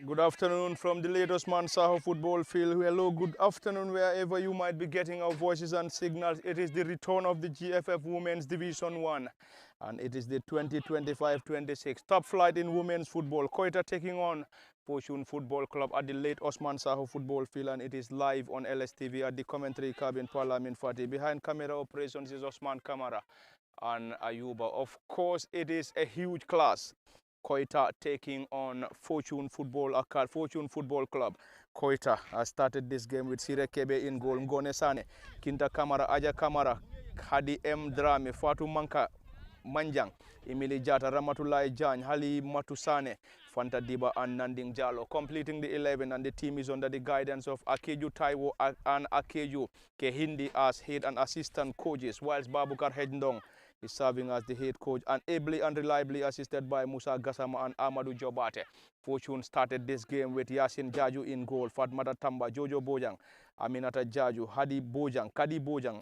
Good afternoon from the late Osman Saho football field. Hello, good afternoon wherever you might be getting our voices and signals. It is the return of the GFF Women's Division 1 and it is the 2025-26 top flight in women's football. Koita taking on Fortune Football Club at the late Osman Saho football field, and it is live on LSTV at the commentary cabin Parliament Fatih. Behind camera operations is Osman Kamara and Ayuba. Of course, it is a huge class. Koita taking on Fortune Football Club. Koita has started this game with Sire Kebe in goal. Ngone Sane, Kinta Kamara, Aja Kamara, Hadi M. Drame, Fatu Manka Manjang, Emily Jata, Ramatulai Jan, Hali Matusane, Fanta Diba and Nanding Jalo. Completing the 11, and the team is under the guidance of Akeju Taiwo and Akeju Kehindi as head and assistant coaches, whilst Babukar Hedndong is serving as the head coach and ably and reliably assisted by Musa Gassama and Amadou Jobate. Fortune started this game with Yasin Jaju in goal, Fatmata Tamba, Jojo Bojang, Aminata Jaju, Hadi Bojang, Kadi Bojang,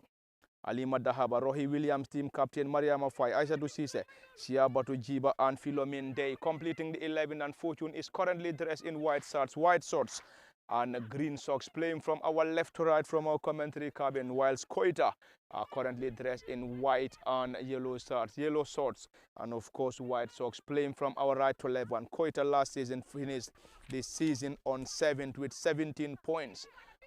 Alima Dahaba, Rohi Williams team captain Mariama Fai, Aishatu Sise, Shia Batu Jiba and Philomin Day. Completing the 11, and Fortune is currently dressed in white shorts and green socks, playing from our left to right from our commentary cabin, whilst Koita are currently dressed in white and yellow shorts, and of course white socks, playing from our right to left. And Koita last season finished this season on 7th with 17 points,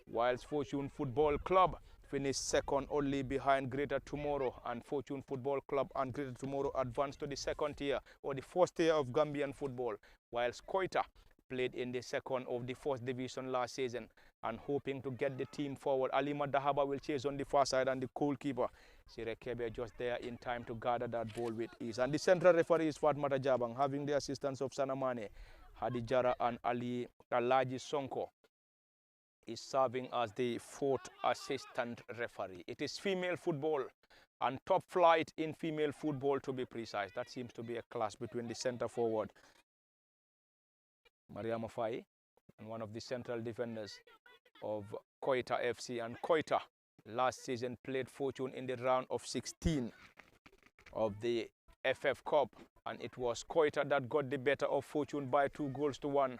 whilst Fortune Football Club finished second only behind Greater Tomorrow, and Fortune Football Club and Greater Tomorrow advanced to the second tier or the first tier of Gambian football, whilst Koita played in the second of the first division last season and hoping to get the team forward. Alima Dahaba will chase on the far side, and the goalkeeper Sire Kebe just there in time to gather that ball with ease. And the central referee is Fatmata Jabang, having the assistance of Sanamane, Hadi Jara and Ali Alaji Sonko is serving as the fourth assistant referee. It is female football and top flight in female football, to be precise. That seems to be a clash between the center forward Mariama Fai and one of the central defenders of Koita FC. And Koita last season played Fortune in the round of 16 of the FF Cup, and it was Koita that got the better of Fortune by 2-1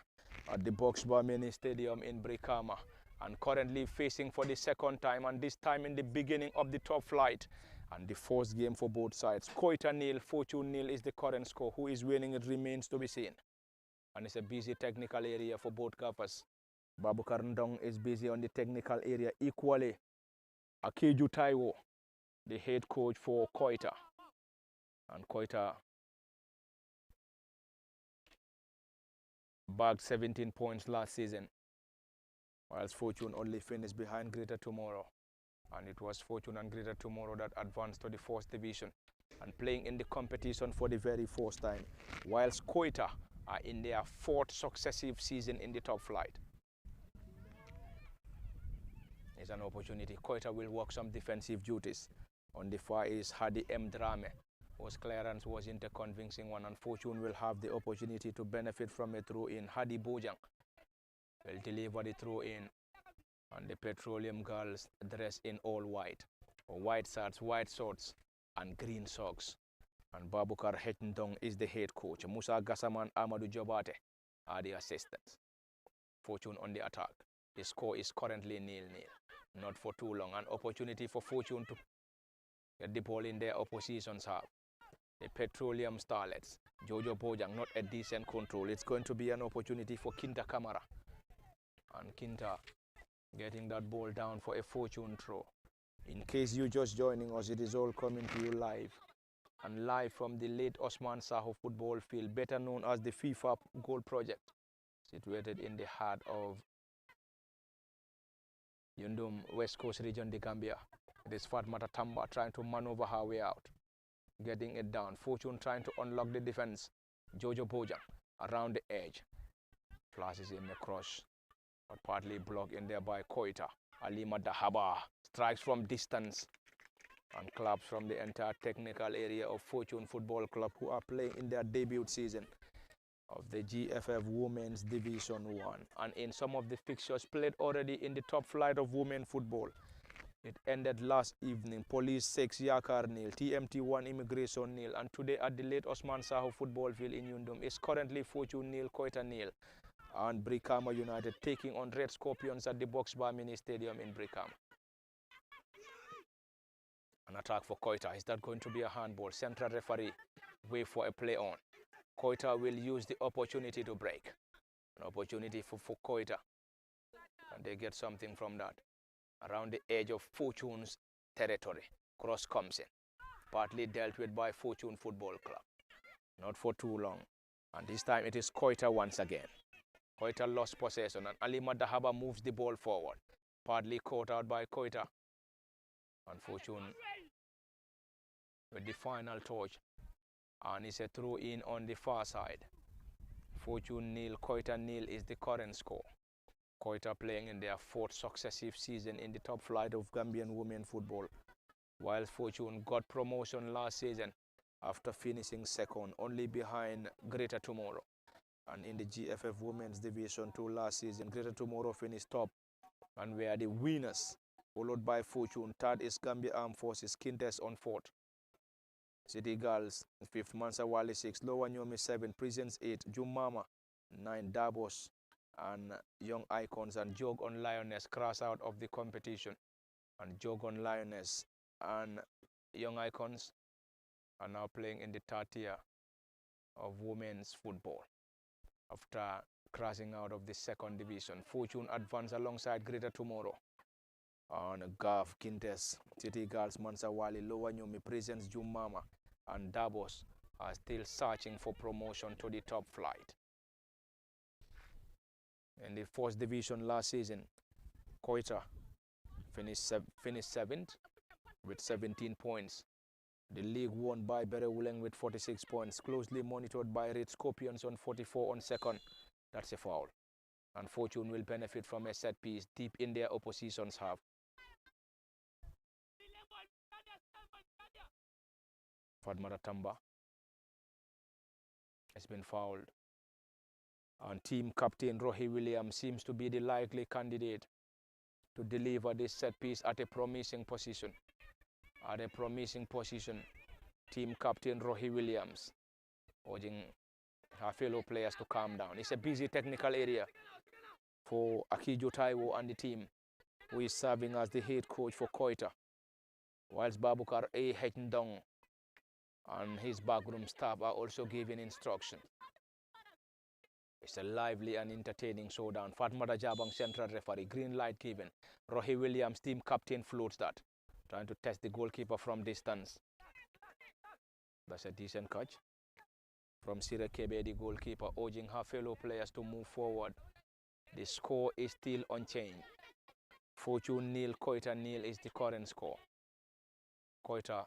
at the Boxbar Mini Stadium in Brikama, and currently facing for the second time, and this time in the beginning of the top flight and the first game for both sides. Koita nil, Fortune nil is the current score. Who is winning, it remains to be seen. And it's a busy technical area for both gaffers. Babu Karndong is busy on the technical area equally. Akeju Taiwo, the head coach for Koita. And Koita bagged 17 points last season, whilst Fortune only finished behind Greater Tomorrow. And it was Fortune and Greater Tomorrow that advanced to the first division and playing in the competition for the very first time, whilst Koita are in their fourth successive season in the top flight. It's an opportunity. Koita will work some defensive duties. On the far is Hadi M. Drame, whose clearance wasn't a convincing one, and Fortune will have the opportunity to benefit from a throw-in. Hadi Bojang will deliver the throw-in, and the Petroleum girls dressed in all white. White shorts, and green socks. And Babukar Hetndong is the head coach. Musa Gassaman, Amadou Jobate are the assistants. Fortune on the attack. The score is currently 0-0. Not for too long. An opportunity for Fortune to get the ball in their opposition's half. The Petroleum Starlets. Jojo Bojang, not a decent control. It's going to be an opportunity for Kinta Kamara. And Kinta getting that ball down for a Fortune throw. In case you're just joining us, it is all coming to you live. And live from the late Osman Saho football field, better known as the FIFA Goal Project, situated in the heart of Yundum, West Coast region, the Gambia. It is Fatmata Tamba trying to maneuver her way out, getting it down. Fortune trying to unlock the defense. Jojo Bojang around the edge. Flashes in the cross, but partly blocked in there by Koita. Alima Dahaba strikes from distance and claps from the entire technical area of Fortune Football Club, who are playing in their debut season of the GFF Women's Division 1. And in some of the fixtures played already in the top flight of women football, It ended last evening. Police 6, Yakar nil, TMT 1, Immigration nil. And today at the late Osman Saho football field in Yundum, it's currently Fortune nil, Koita nil. And Brikama United taking on Red Scorpions at the Box Bar Mini Stadium in Brikama. An attack for Koita. Is that going to be a handball? Central referee wait for a play on. Koita will use the opportunity to break. An opportunity for Koita. And they get something from that. Around the edge of Fortune's territory. Cross comes in. Partly dealt with by Fortune Football Club. Not for too long. And this time it is Koita once again. Koita lost possession and Ali Madahaba moves the ball forward. Partly caught out by Koita. And Fortune with the final touch. And it's a throw in on the far side. Fortune nil, Koita nil is the current score. Koita playing in their 4th successive season in the top flight of Gambian women football. While Fortune got promotion last season after finishing 2nd, only behind Greater Tomorrow. And in the GFF Women's Division 2 last season, Greater Tomorrow finished top and were the winners. Followed by Fortune. 3rd is Gambia Armed Forces, Kintes on 4th. City Girls 5th, Mansawali 6th, Lower Nyomi 7th, Prisons 8th, Jumama 9th, Davos and Young Icons and Jog on Lioness cross out of the competition. And Jog on Lioness and Young Icons are now playing in the 3rd tier of women's football after crashing out of the 2nd division. Fortune advance alongside Greater Tomorrow. On Gaf, Kintes, City Girls, Mansawali, Lower Nyomi, Prisons, Jumama and Davos are still searching for promotion to the top flight. In the 1st division last season, Koita finished 7th with 17 points. The league won by Berewuleng with 46 points, closely monitored by Red Scorpions on 44 on 2nd. That's a foul. And Fortune will benefit from a set piece deep in their opposition's half. Fatmata Tamba has been fouled. And team captain Rohi Williams seems to be the likely candidate to deliver this set piece at a promising position. Team captain Rohi Williams urging her fellow players to calm down. It's a busy technical area for Akijo Taiwo and the team, who is serving as the head coach for Koita, whilst Babukar A. Hetndong and his backroom staff are also giving instructions. It's a lively and entertaining showdown. Fatmata Jabang central referee, green light given. Rohi Williams, team captain, floats that, trying to test the goalkeeper from distance. That's a decent catch from Sire Kebe, the goalkeeper, urging her fellow players to move forward. The score is still unchanged. Fortune nil, Koita nil is the current score. Koita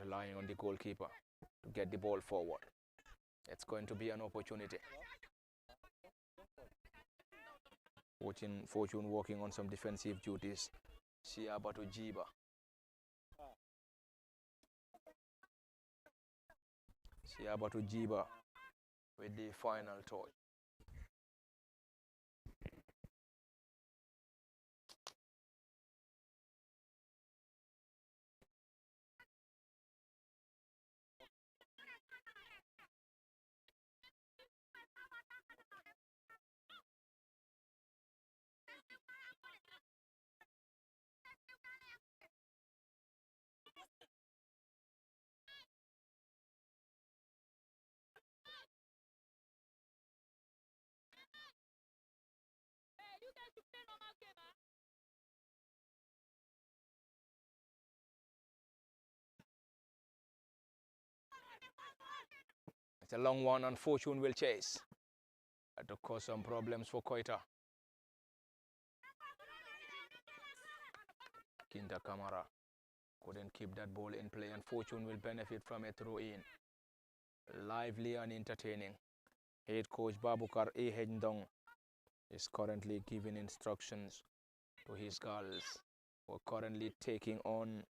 relying on the goalkeeper to get the ball forward. It's going to be an opportunity. Fortune working on some defensive duties. Siabatu Jiba. Siabatu Jiba with the final touch. It's a long one and Fortune will chase. That will cause some problems for Koita. Kinta Kamara couldn't keep that ball in play and Fortune will benefit from a throw in. Lively and entertaining. Head coach Babukar A. Hendong is currently giving instructions to his girls, who are currently taking on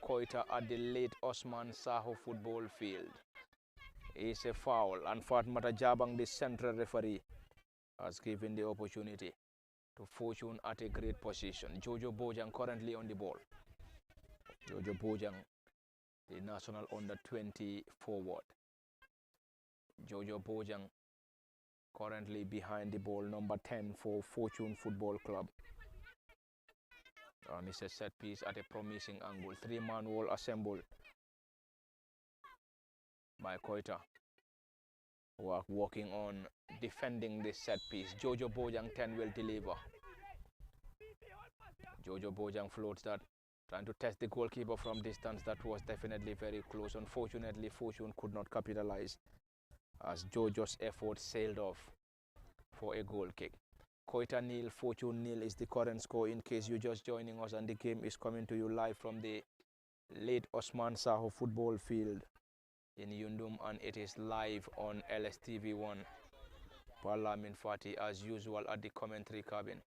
Koita at the late Osman Saho football field. It's a foul and Fatmata Jabang, the central referee, has given the opportunity to Fortune at a great position. Jojo Bojang currently on the ball. Jojo Bojang, the national under-20 forward. Jojo Bojang currently behind the ball, number 10 for Fortune Football Club. And it's a set piece at a promising angle. Three-man wall assembled by Koita, who are working on defending this set piece. Jojo Bojang 10 will deliver. Jojo Bojang floats that, trying to test the goalkeeper from distance. That was definitely very close. Unfortunately, Fortune could not capitalize as Jojo's effort sailed off for a goal kick. Koita nil, Fortune nil is the current score, in case you're just joining us, and the game is coming to you live from the late Osman Saho football field in Yundum, and it is live on LSTV1. Parlamin Fati as usual at the commentary cabin,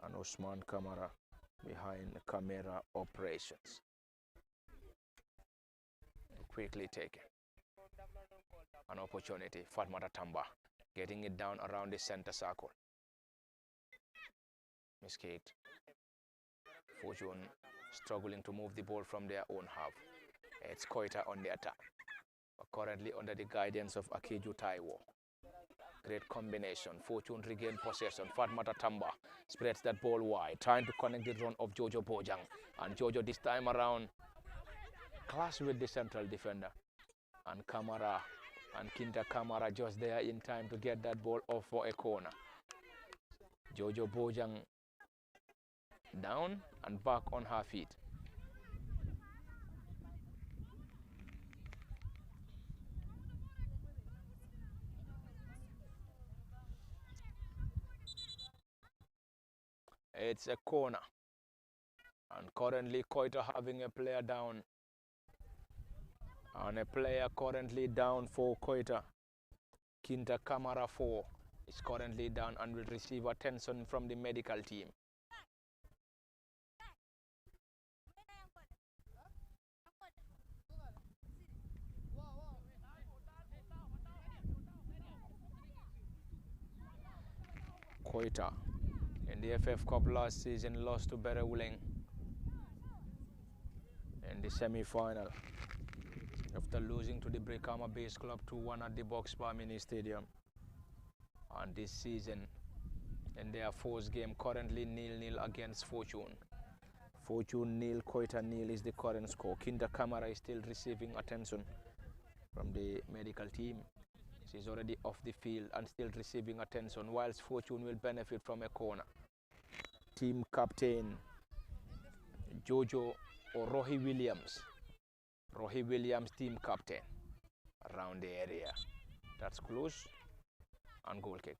and Osman Kamara behind camera operations. Quickly taken. An opportunity. Fatmata Tamba getting it down around the center circle. Miskicked. Fortune struggling to move the ball from their own half. It's Koita on the attack, currently under the guidance of Akeju Taiwo. Great combination. Fortune regain possession. Fatmata Tamba spreads that ball wide, trying to connect the run of Jojo Bojang. And Jojo this time around clash with the central defender. And Kamara and Kinta Kamara just there in time to get that ball off for a corner. Jojo Bojang down and back on her feet. It's a corner, and currently Koita having a player down, and a player currently down for Koita. Kinta Kamara 4 is currently down and will receive attention from the medical team. Koita in the FF Cup last season lost to Berewuling in the semi-final after losing to the Brikama Base Club 2-1 at the Boxbar Mini Stadium. And this season, in their fourth game, currently 0-0 against Fortune. Fortune 0, Koita 0 is the current score. Kinta Kamara is still receiving attention from the medical team. She's already off the field and still receiving attention, whilst Fortune will benefit from a corner. Team captain Jojo or Rohi Williams. Rohi Williams, team captain, around the area. That's close, and goal kick.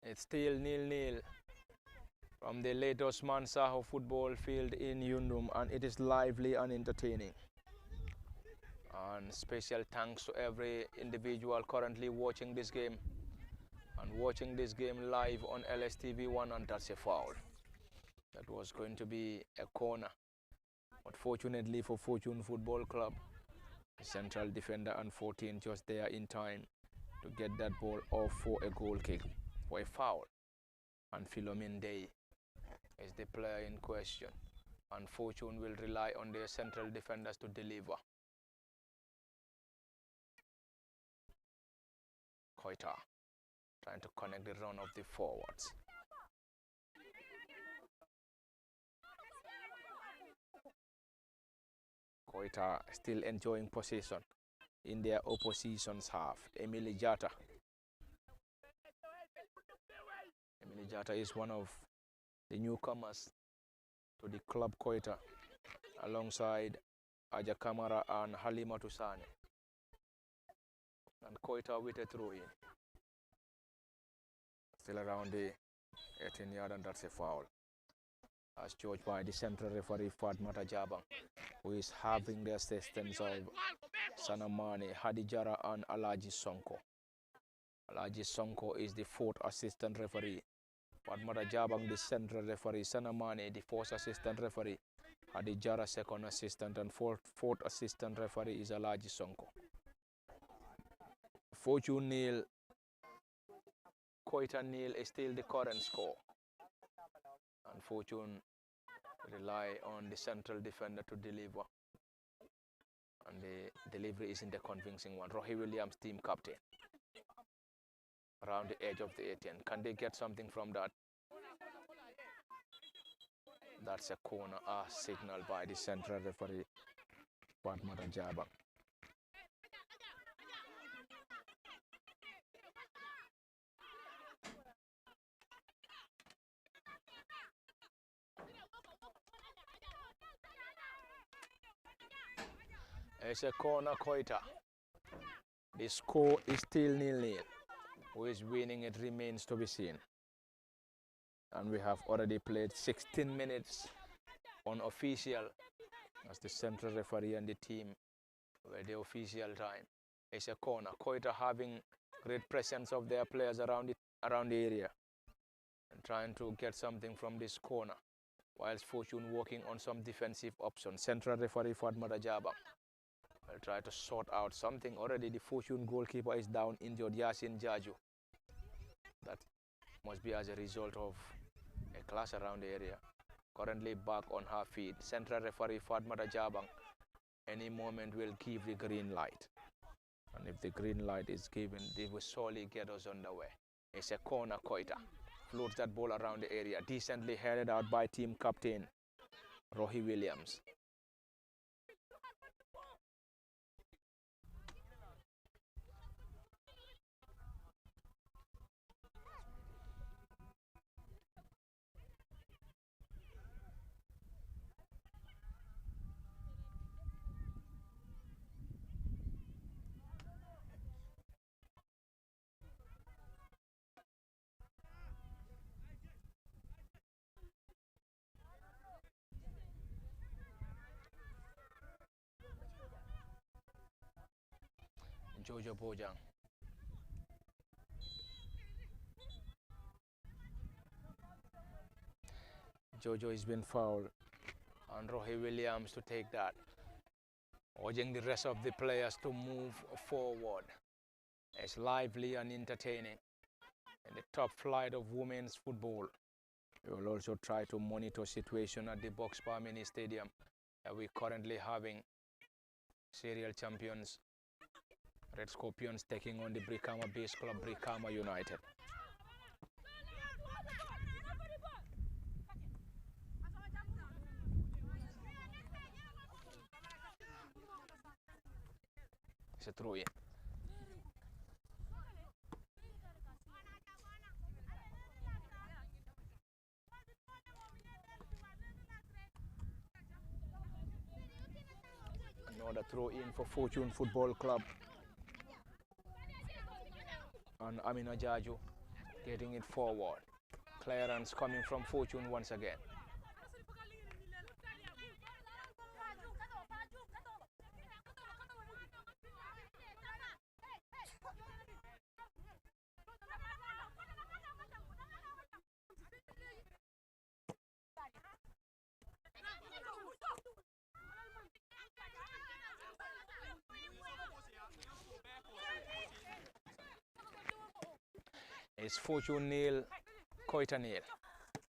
It's still 0-0 from the late Osman Saho football field in Yundum, and it is lively and entertaining. And special thanks to every individual currently watching this game and watching this game live on LSTV1, and that's a foul. That was going to be a corner, but fortunately for Fortune Football Club, the central defender and 14 just there in time to get that ball off for a goal kick, for a foul. And Philomin Day is the player in question, and Fortune will rely on their central defenders to deliver. Koita trying to connect the run of the forwards. Koita still enjoying possession in their opposition's half. Emily Jata. Emily Jata is one of the newcomers to the club Koita, alongside Aja Kamara and Halima Tusane. And Koita with a throw in. Still around the 18-yard, and that's a foul. As judged by the central referee Fatmata Jabang, who is having the assistance of Sanamane, Hadijara and Alaji Sonko. Alaji Sonko is the fourth assistant referee. Fatmata Jabang, the central referee. Sanamane, the fourth assistant referee. Hadijara, second assistant, and fourth assistant referee is Alaji Sonko. Fortune nil, Koita nil is still the current score. And Fortune rely on the central defender to deliver. And the delivery isn't a convincing one. Rohi Williams, team captain. Around the edge of the 18. Can they get something from that? That's a corner signal by the central referee, Fatmata Jabang. It's a corner, Koita. The score is still 0-0. Who is winning, it remains to be seen. And we have already played 16 minutes unofficial as the central referee and the team were the official time. It's a corner. Koita having great presence of their players around the area and trying to get something from this corner, whilst Fortune working on some defensive options. Central referee Fatmata Jabang will try to sort out something. Already the Fortune goalkeeper is down injured, Yasin Jaju. That must be as a result of a clash around the area. Currently back on her feet. Central referee Fatmata Jabang any moment will give the green light. And if the green light is given, they will surely get us underway. It's a corner, Koita. Floats that ball around the area. Decently headed out by team captain Rohi Williams. Jojo Bojang. Jojo has been fouled, and Rohi Williams to take that, urging the rest of the players to move forward. It's lively and entertaining in the top flight of women's football. We will also try to monitor situation at the Boxbar Mini Stadium. We're currently having serial champions Red Scorpions taking on the Brikama base club, Brikama United. It's a throw in. Another throw in for Fortune Football Club. And Amina Jaju getting it forward. Clearance coming from Fortune once again. It's Fortune nil, Koita nil.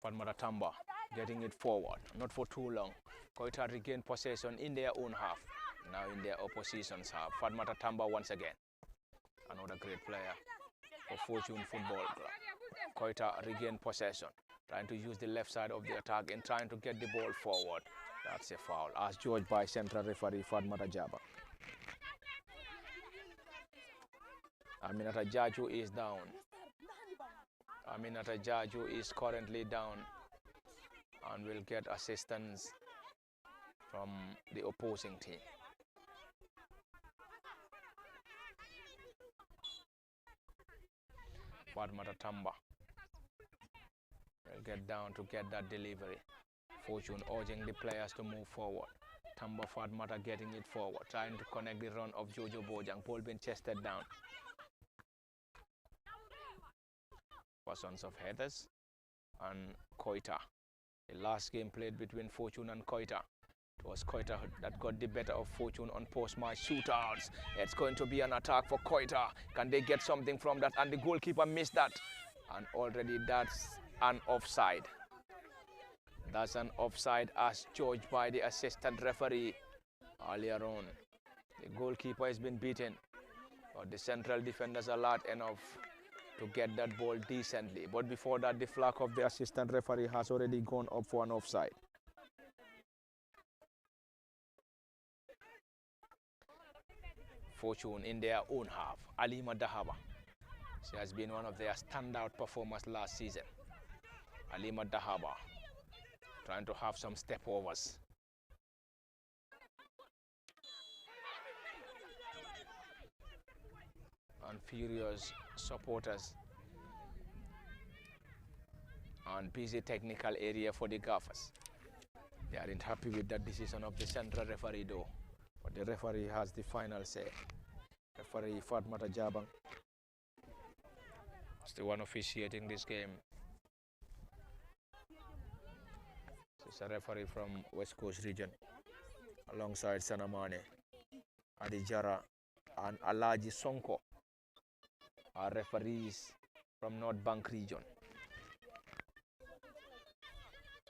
Fatmata Tamba getting it forward, not for too long. Koita regained possession in their own half, now in their opposition's half. Fatmata Tamba once again, another great player for Fortune Football Club. Koita regained possession, trying to use the left side of the attack and trying to get the ball forward. That's a foul, as judged by central referee Fatmata Jabang. Aminata Jaju is down. Aminata Jaju is currently down and will get assistance from the opposing team. Fatmata Tamba will get down to get that delivery. Fortune urging the players to move forward. Tamba Fatmata getting it forward, trying to connect the run of Jojo Bojang. Ball being chested down. Persons of Heathers and Koita. The last game played between Fortune and Koita. It was Koita that got the better of Fortune on post-match shootouts. It's going to be an attack for Koita. Can they get something from that? And the goalkeeper missed that. And already that's an offside. That's an offside as judged by the assistant referee earlier on. The goalkeeper has been beaten, but the central defenders are alert enough to get that ball decently. But before that, the flag of the assistant referee has already gone up for an offside. Fortune in their own half. Alima Dahaba. She has been one of their standout performers last season. Alima Dahaba trying to have some step overs. And furious supporters and busy technical area for the Gaffers. They aren't happy with that decision of the central referee though. But the referee has the final say. Referee Fatmata Jabang is the one officiating this game. It's a referee from West Coast region alongside Sanamane, Adijara and Alaji Sonko are referees from North Bank region.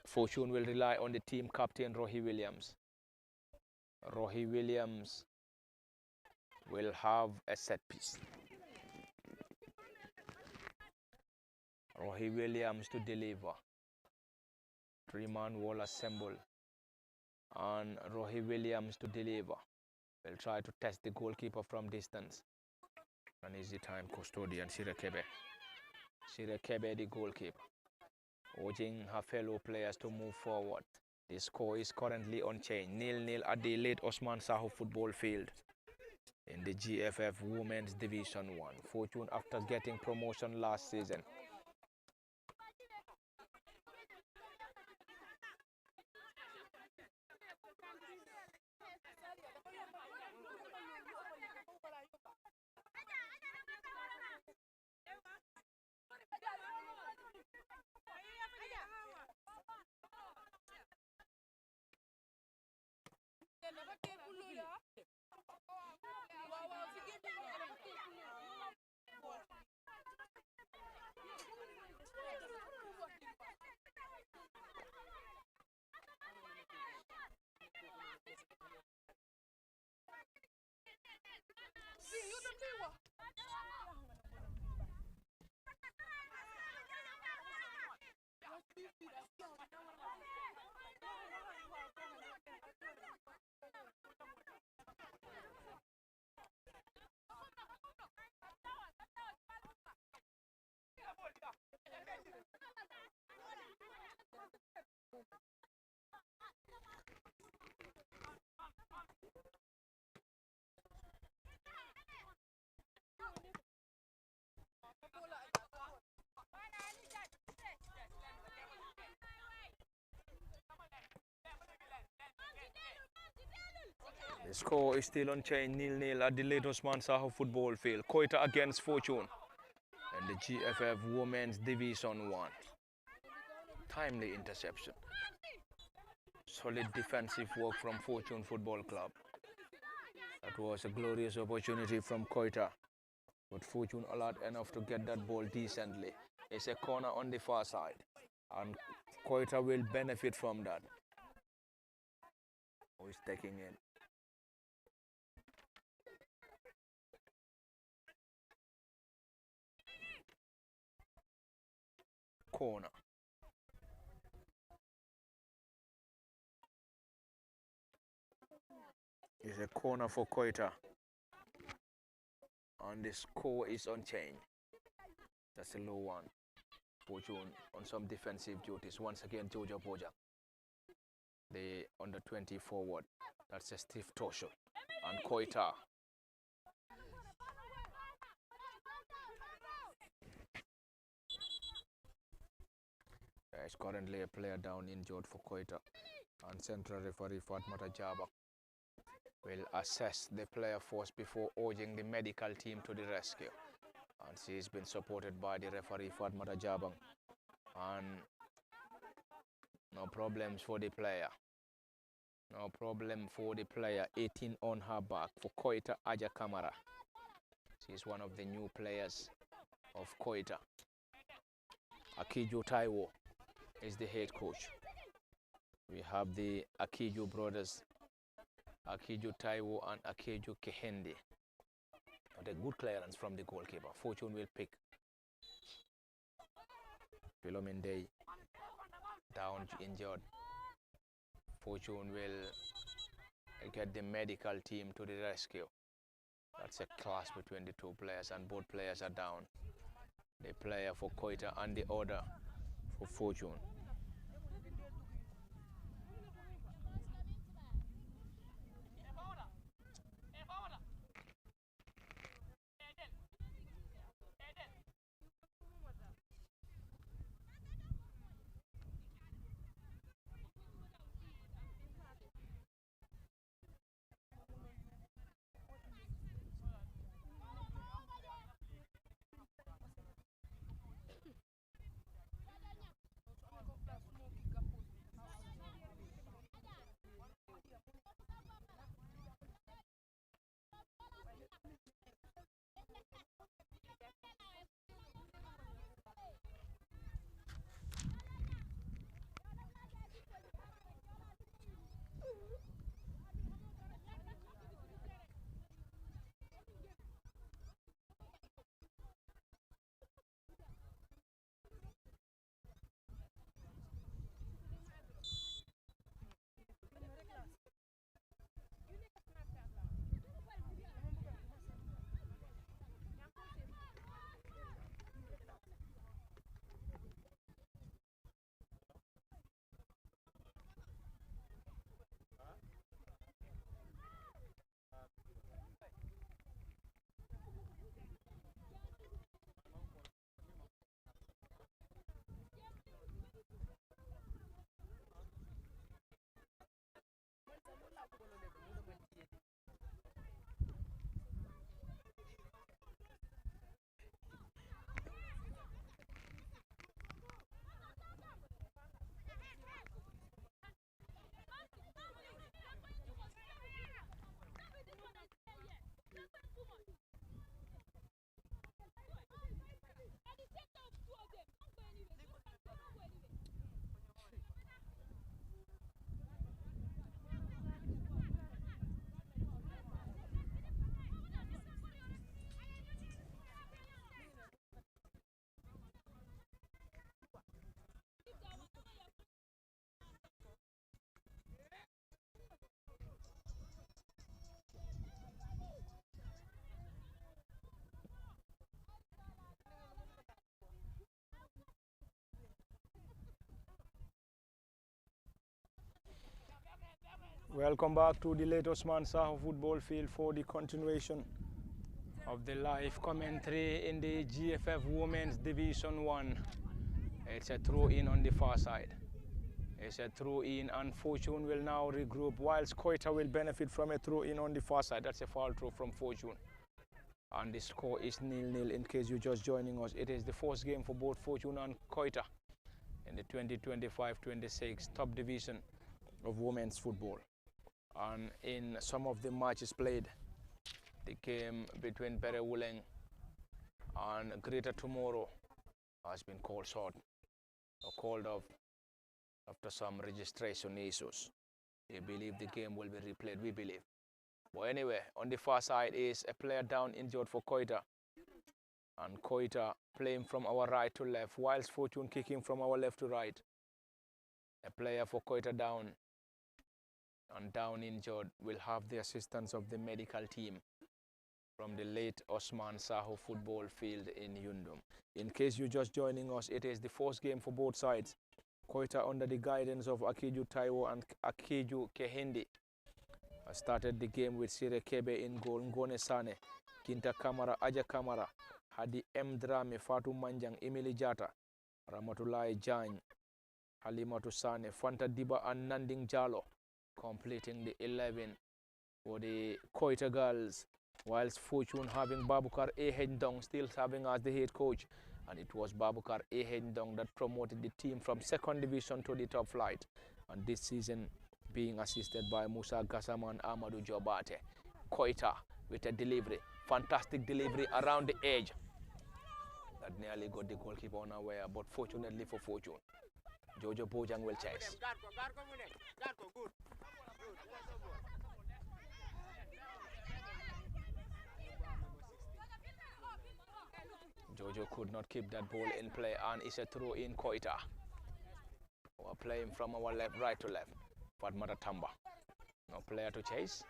Fortune will rely on the team captain Rohi Williams. Rohi Williams will have a set piece. Rohi Williams to deliver. Three-man wall assemble. And Rohi Williams to deliver. Will try to test the goalkeeper from distance. An easy time custodian Sirekebe. Sirekebe the goalkeeper. Urging her fellow players to move forward. The score is currently unchanged. 0-0 at the late Osman Saho football field in the GFF Women's Division 1. Fortune after getting promotion last season. The score is still unchanged, 0-0 at the late Osman Saho football field. Koita against Fortune and the GFF Women's Division 1. Timely interception. Solid defensive work from Fortune Football Club. That was a glorious opportunity from Koita. But Fortune allowed enough to get that ball decently. It's a corner on the far side. And Koita will benefit from that. Who is taking it? Corner. It's a corner for Koita. And the score is unchanged. That's a low one. Fortune on some defensive duties. Once again, Jojo Boja. the under-20 forward. That's a Steve Tosho. And Koita. There is currently a player down injured for Koita. And central referee Fatmata Jaba will assess the player first before urging the medical team to the rescue. And she has been supported by the referee Fatmata Jabang. And no problems for the player. No problem for the player. 18 on her back for Koita Aja Kamara. She's one of the new players of Koita. Akijo Taiwo is the head coach. We have the Akijo brothers, Akijo Taiwo and Akijo Kehende. But a good clearance from the goalkeeper. Fortune will pick. Philomene down injured. Fortune will get the medical team to the rescue. That's a clash between the two players, and both players are down. The player for Koita and the other for Fortune. Welcome back to the late Osman Saho football field for the continuation of the live commentary in the GFF Women's Division 1. It's a throw-in on the far side. It's a throw-in, and Fortune will now regroup, whilst Koita will benefit from a throw-in on the far side. That's a foul throw from Fortune. And the score is 0-0 in case you're just joining us. It is the first game for both Fortune and Koita in the 2025-26 top division of women's football. And in some of the matches played, the game between Berewuleng and Greater Tomorrow has been called short or called off after some registration issues. They believe the game will be replayed, we believe. But anyway, on the far side is a player down injured for Koita. And Koita playing from our right to left, whilst Fortune kicking from our left to right. A player for Koita down and down injured will have the assistance of the medical team from the late Osman Saho football field in Yundum. In case you're just joining us, it is the first game for both sides. Koita, under the guidance of Akiju Taiwo and Akiju Kehindi, started the game with Sire Kebe in goal, Ngone Sane, Kinta Kamara, Aja Kamara, Hadi M. Drame, Fatou Manjang, Emily Jata, Ramatulai Jany, Halimatu Sane, Fanta Diba and Nanding Jalo, completing the 11 for the Koita girls, whilst Fortune having Babukar Ehendong still serving as the head coach. And it was Babukar Ehendong that promoted the team from 2nd division to the top flight. And this season being assisted by Musa Gassama and Amadou Jobate. Koita with a delivery, fantastic delivery around the edge. That nearly got the goalkeeper unaware, but fortunately for Fortune, Jojo Bojang will chase. Jojo could not keep that ball in play, and it's a throw in Koita. We're playing from our left, right to left. Fatmata Tamba. No player to chase.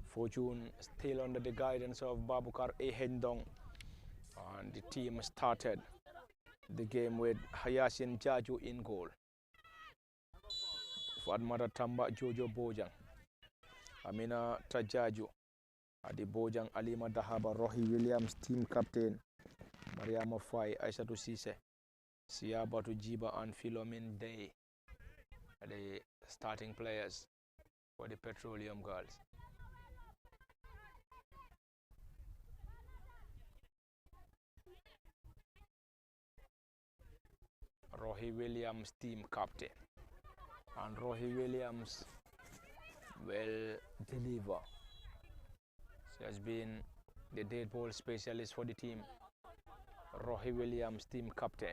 Fortune still under the guidance of Babukar Ehendong, and the team started the game with Hayasin Jaju in goal. Fatmata Tamba, Jojo Bojang, Amina Tajaju, Adi Bojang, Alima Dahaba, Rohi Williams, team captain, Mariama Fai, Aisatu Sise, Siabatu Jiba, and Philomin Day, the starting players for the Petroleum Girls. Rohi Williams, team captain, and Rohi Williams will deliver. She has been the dead ball specialist for the team. Rohi Williams, team captain.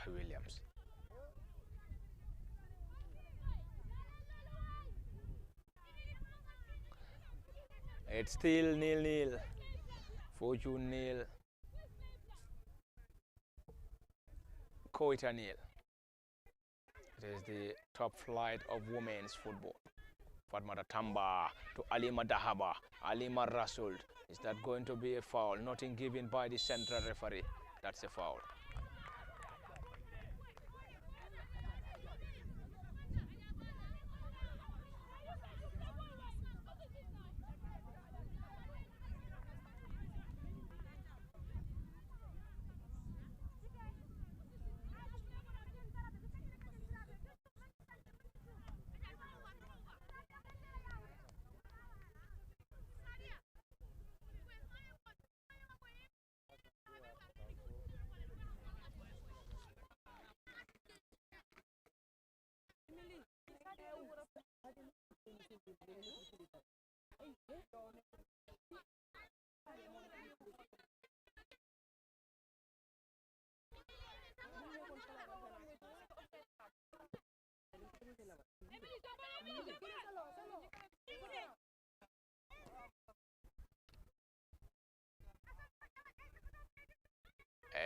Williams. It's still 0-0. Fortune 0. Koita 0. It is the top flight of women's football. Fatmata Tamba to Alima Dahaba. Alima Rasul. Is that going to be a foul? Nothing given by the central referee. That's a foul.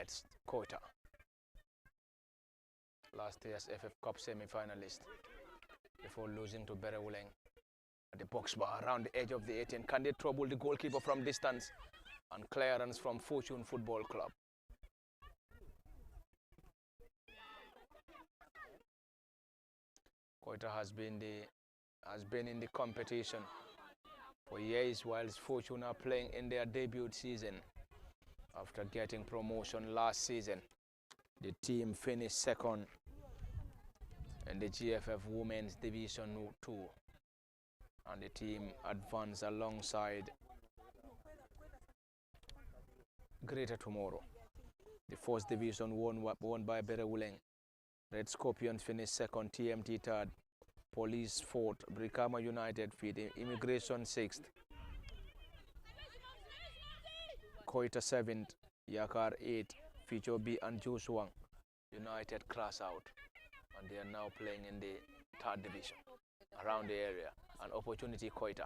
It's Koita, last year's FF Cup semi-finalist, before losing to Berewuleng at the box bar around the edge of the 18. Can they trouble the goalkeeper from distance? And clearance from Fortune Football Club. Koita has been in the competition for years, whilst Fortune are playing in their debut season. After getting promotion last season, the team finished 2nd in the GFF Women's Division 2, and the team advanced alongside Greater Tomorrow. The 1st division won by Berewuleng. Red Scorpions finished 2nd, TMT 3rd, Police 4th, Brikama United 5th, Immigration 6th, Koita 7th, Yakar 8, Future B and Josuang United class out, and they are now playing in the 3rd division around the area. An opportunity Koita.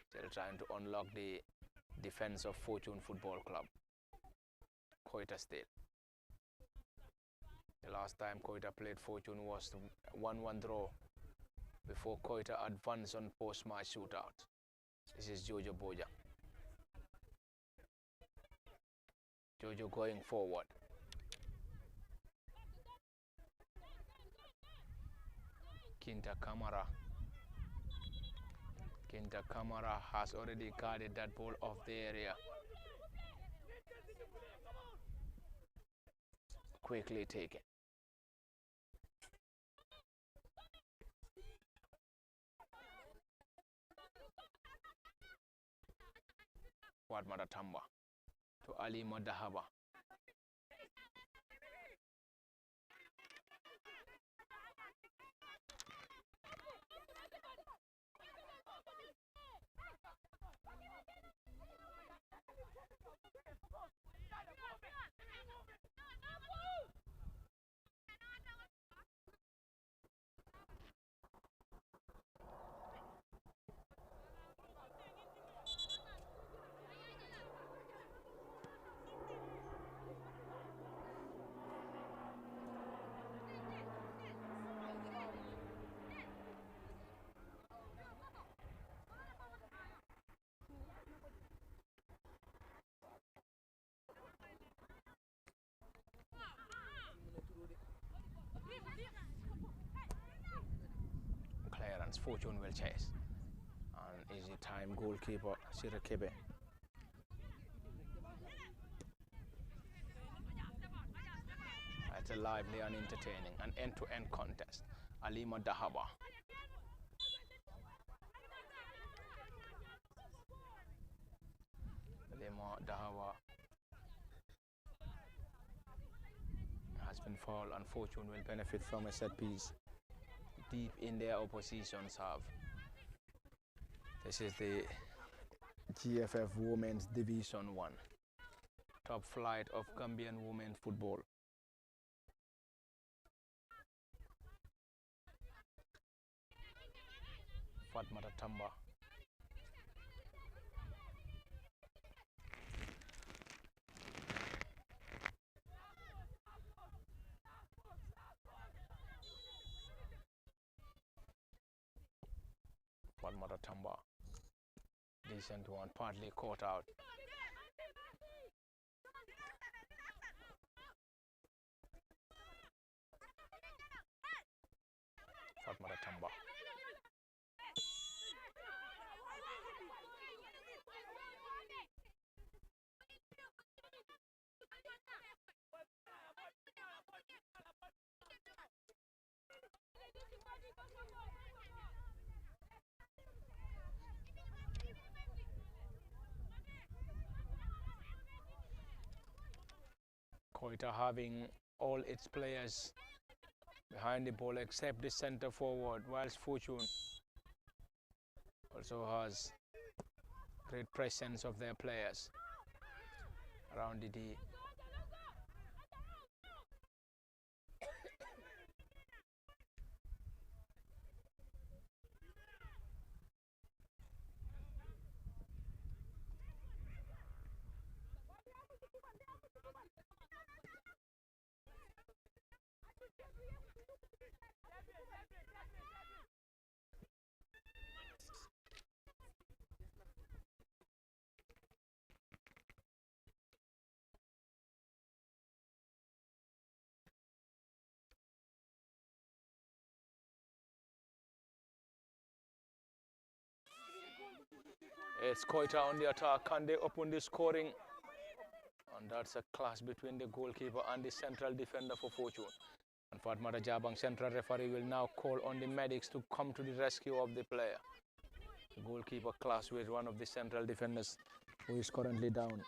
Still trying to unlock the defense of Fortune Football Club. Koita State. The last time Koita played Fortune was 1-1 draw before Koita advanced on post-match shootout. This is Jojo Boja. Jojo going forward. Kinta Kamara has already guarded that ball off the area. Quickly taken. Fatmata Tamba to Ali Madahaba. Clearance, Fortune will chase. And easy time goalkeeper Sirakebe. It's a lively and entertaining, an end-to-end contest. Alima Dahaba. Alima Dahaba has been fouled, and Fortune will benefit from a set piece deep in their opposition's half. This is the GFF Women's Division 1, top flight of Gambian women football. Fatmata Tamba. Fatmata Tamba. Decent one, partly caught out. Fatmata Tamba. Koita having all its players behind the ball except the center forward, whilst Fortune also has great presence of their players around the D. It's Koita on the attack. Can they open the scoring? And that's a clash between the goalkeeper and the central defender for Fortune. And Fatmata Jabang, central referee, will now call on the medics to come to the rescue of the player. The goalkeeper clashed with one of the central defenders who is currently down.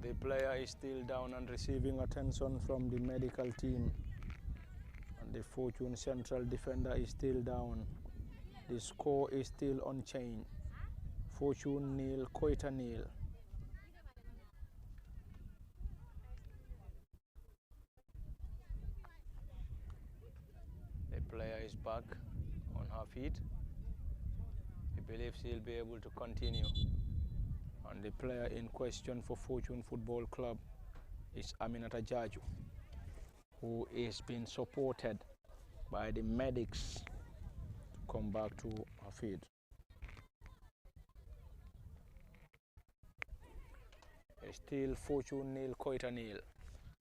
The player is still down and receiving attention from the medical team. And the Fortune central defender is still down. The score is still unchanged. Fortune nil, Koita nil. The player is back on her feet. He believes he'll be able to continue. And the player in question for Fortune Football Club is Aminata Jaju, who is being supported by the medics to come back to her feet. It's still Fortune nil, Koita nil.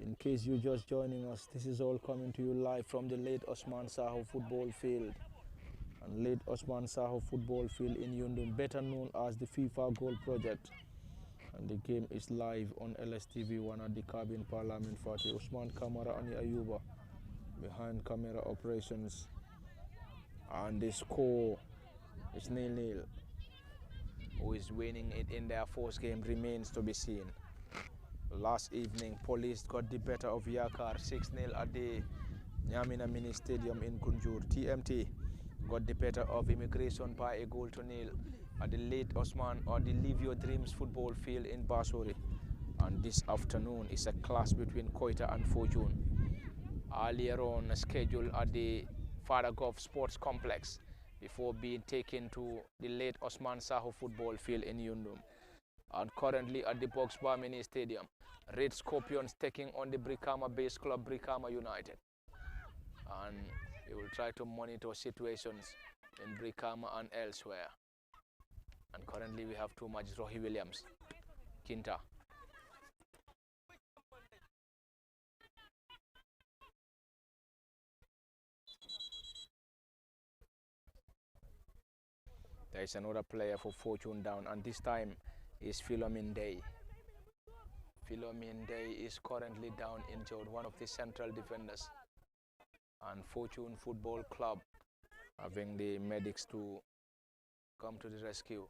In case you're just joining us, this is all coming to you live from the late Osman Saho football field. And late Osman Saho football field in Yundum, better known as the FIFA Goal Project. And the game is live on LSTV1 at the Cabin Parliament Party. Usman Kamara and Ayuba behind camera operations. And the score is 0-0. Who is winning it in their first game remains to be seen. Last evening, Police got the better of Yakar 6-0 at the Nyamina Mini Stadium in Kunjur. TMT got the better of Immigration by a 0-0 at the late Osman or the Live Your Dreams football field in Basuri. And this afternoon is a clash between Koita and Fortune. Earlier on, scheduled at the Father Golf Sports Complex before being taken to the late Osman Saho football field in Yundum. And currently at the Boxbar Mini Stadium, Red Scorpions taking on the Brikama-based club Brikama United. And we will try to monitor situations in Brikama and elsewhere. And currently we have two matches. Rohi Williams, Kinta. There is another player for Fortune down, and this time is Philomin Day. Philomin Day is currently down injured, one of the central defenders. And Fortune Football Club having the medics to come to the rescue.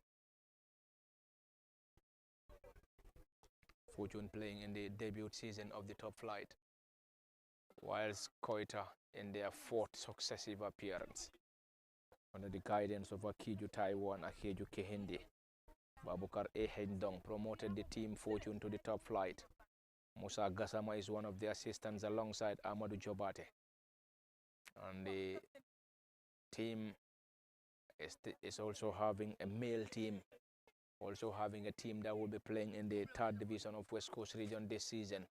Fortune playing in the debut season of the top flight, whilst Koita in their fourth successive appearance. Under the guidance of Akiju Taiwan, Akeju Kehinde, Babukar Ehendong promoted the team Fortune to the top flight. Musa Gassama is one of the assistants alongside Amadou Jobate. And the team is also having a male team, also having a team that will be playing in the 3rd division of West Coast region this season.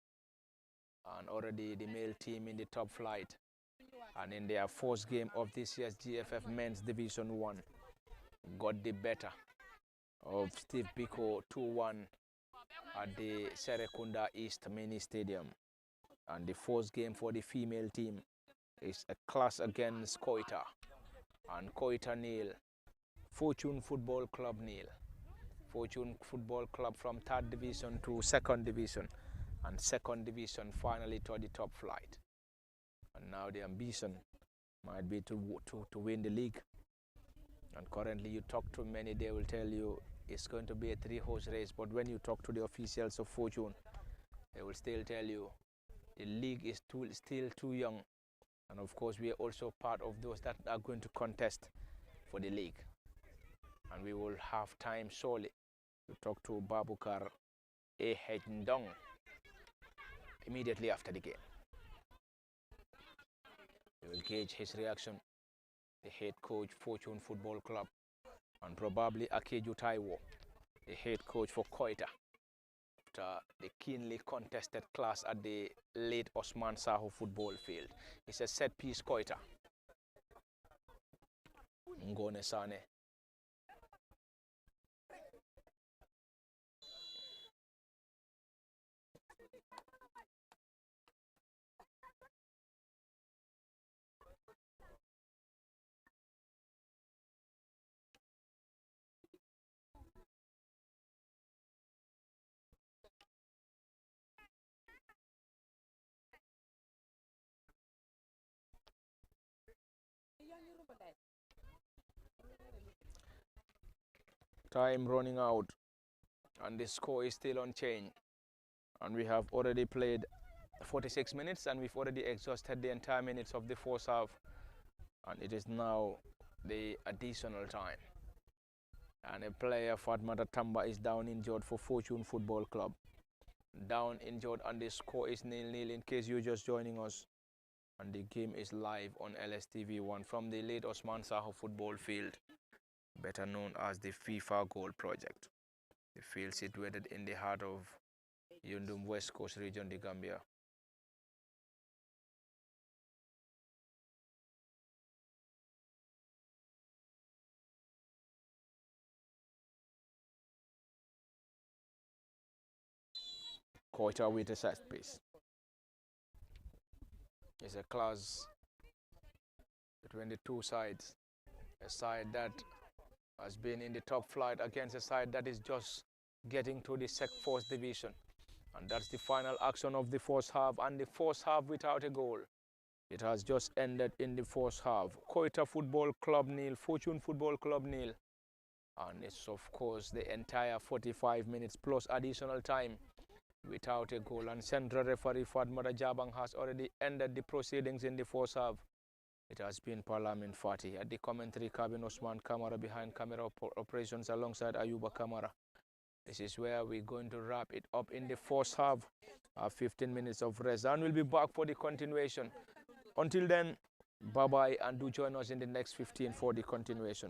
And already the male team in the top flight. And in their first game of this year's GFF Men's Division 1, got the better of Steve Biko 2-1 at the Serekunda East Mini Stadium. And the first game for the female team is a clash against Koita. And Koita nil, Fortune Football Club nil. Fortune Football Club from 3rd division to 2nd division. And 2nd division finally to the top flight. And now the ambition might be to win the league. And currently you talk to many, they will tell you it's going to be a 3-horse race. But when you talk to the officials of Fortune, they will still tell you the league is still too young. And of course, we are also part of those that are going to contest for the league. and we will have time shortly to talk to Babukar A.H. Ndong immediately after the game. We will gauge his reaction, the head coach, Fortune Football Club, and probably Akeju Taiwo, the head coach for Koita, after the keenly contested clash at the late Osman Saho football field. It's a set-piece Koita. Ngone Sane. Time running out, and the score is still unchanged. And we have already played 46 minutes, and we've already exhausted the entire minutes of the first half. And it is now the additional time. And a player, Fatmata Tamba, is down injured for Fortune Football Club. Down injured, and the score is 0-0 in case you're just joining us. And the game is live on LSTV1 from the late Osman Saho football field, better known as the FIFA Goal Project. The field situated in the heart of Yundum West Coast region, the Gambia. Koita with a set piece. It's a clash between the two sides. A side that has been in the top flight against a side that is just getting to the first division. And that's the final action of the first half, and the first half without a goal. It has just ended in the first half. Koita Football Club 0, Fortune Football Club 0. And it's of course the entire 45 minutes plus additional time without a goal. And central referee Fatmata Jabang has already ended the proceedings in the first half. It has been Parliament Fatih. At the commentary cabin, Osman Kamara behind camera operations alongside Ayuba Kamara. This is where we're going to wrap it up in the first half. 15 minutes of rest, and we'll be back for the continuation. Until then, bye-bye, and do join us in the next 15 for the continuation.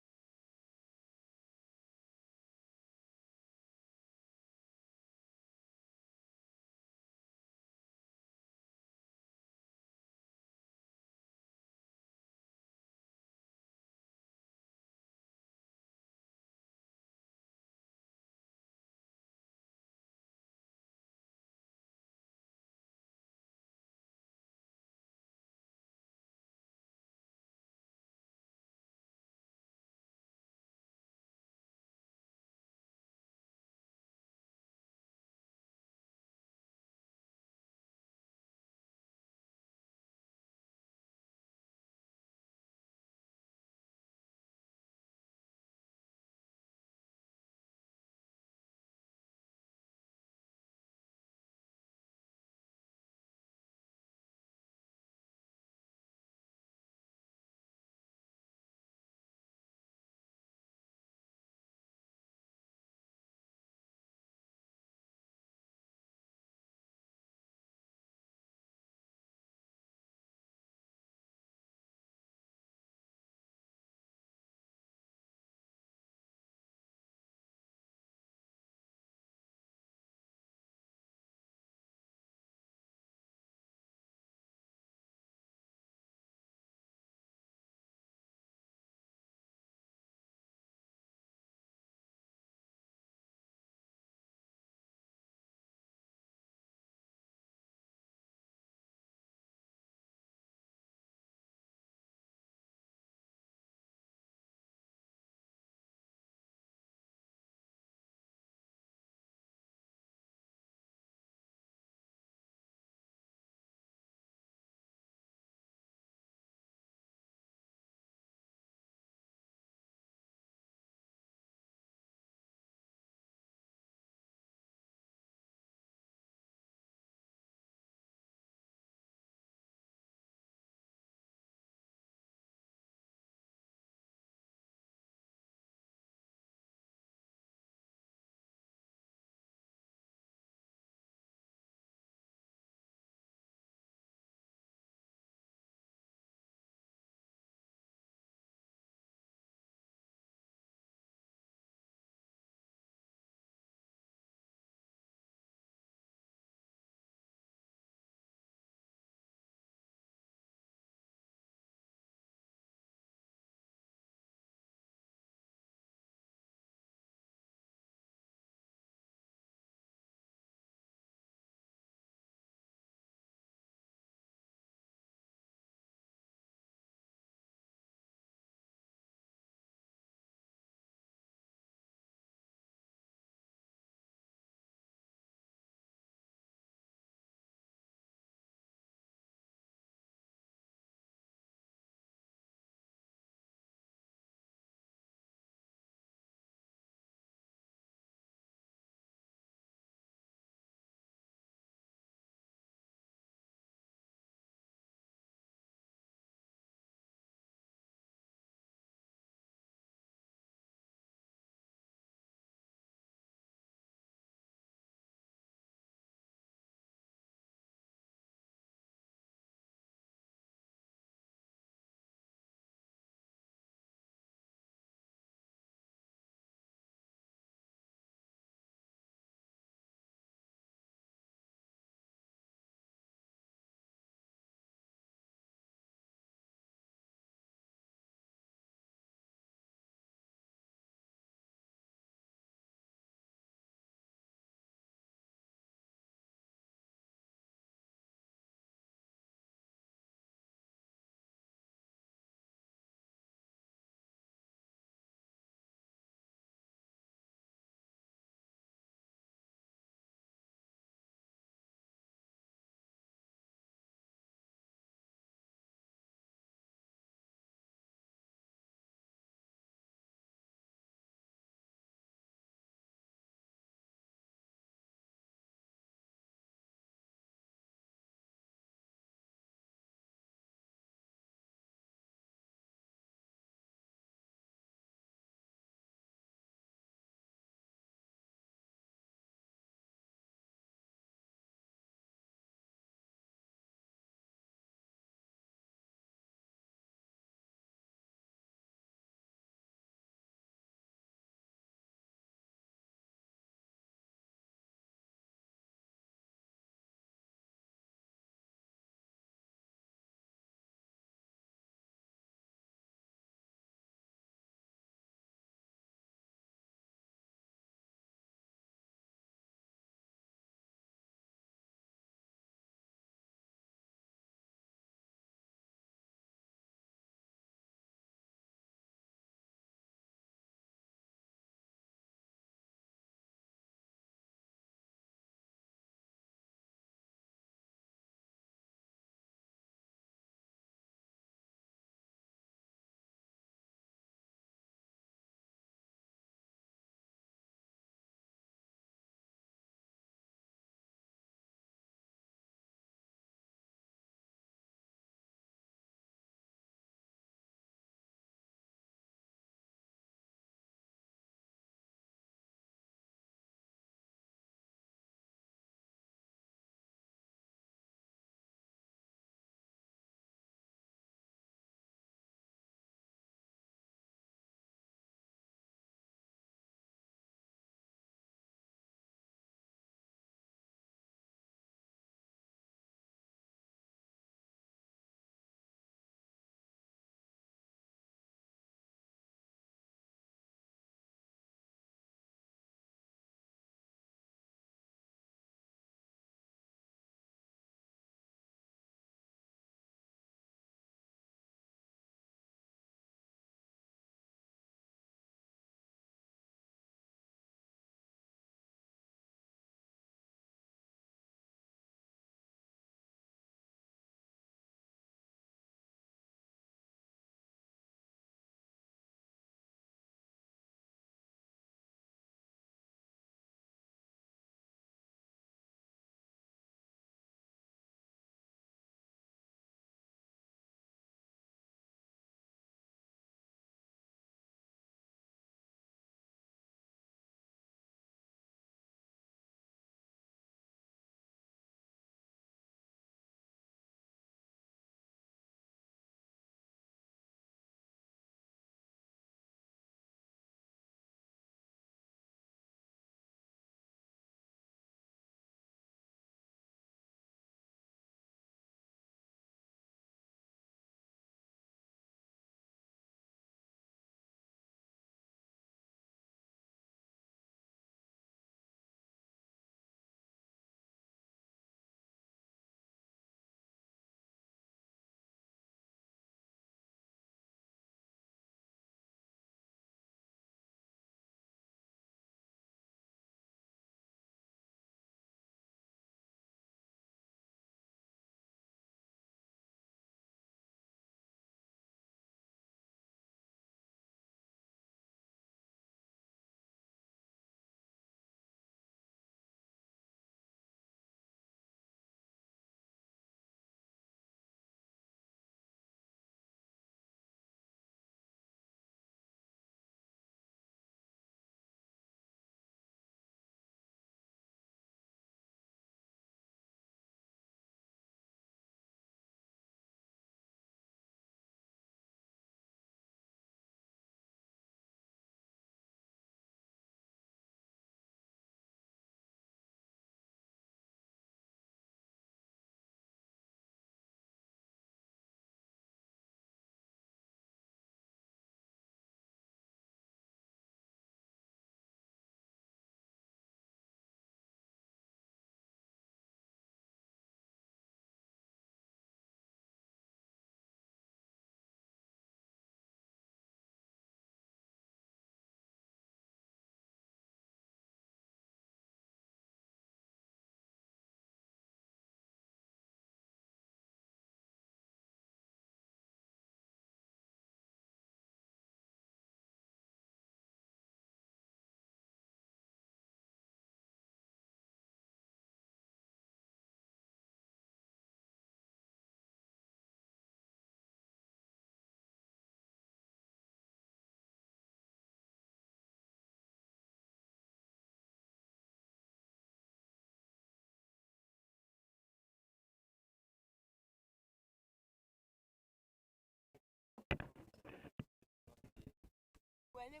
Hey,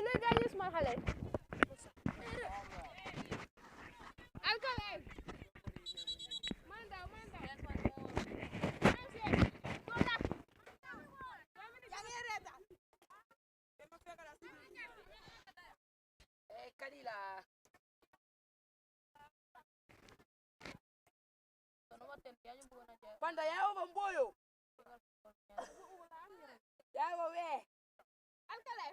look at this, my hale. Alkali. Manda. Kalila. Panda yao mamboyo. Yao we. Alkali.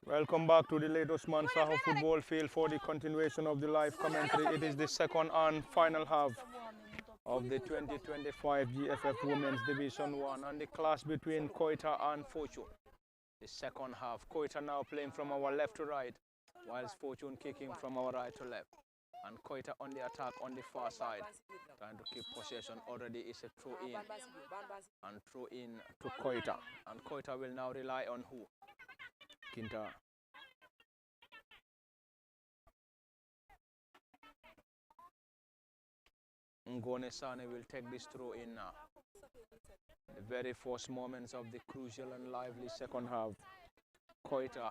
Welcome back to the late Osman Saho football field for the continuation of the live commentary. It is the second and final half of the 2025 GFF Women's Division 1 and the clash between Koita and Fortune. The second half, Koita now playing from our left to right, whilst Fortune kicking from our right to left. And Koita on the attack on the far side, trying to keep possession. Already is a throw in, and throw in to Koita. And Koita will now rely on who? Kinta. Ngone Sane will take this throw in now. The very first moments of the crucial and lively second half. Koita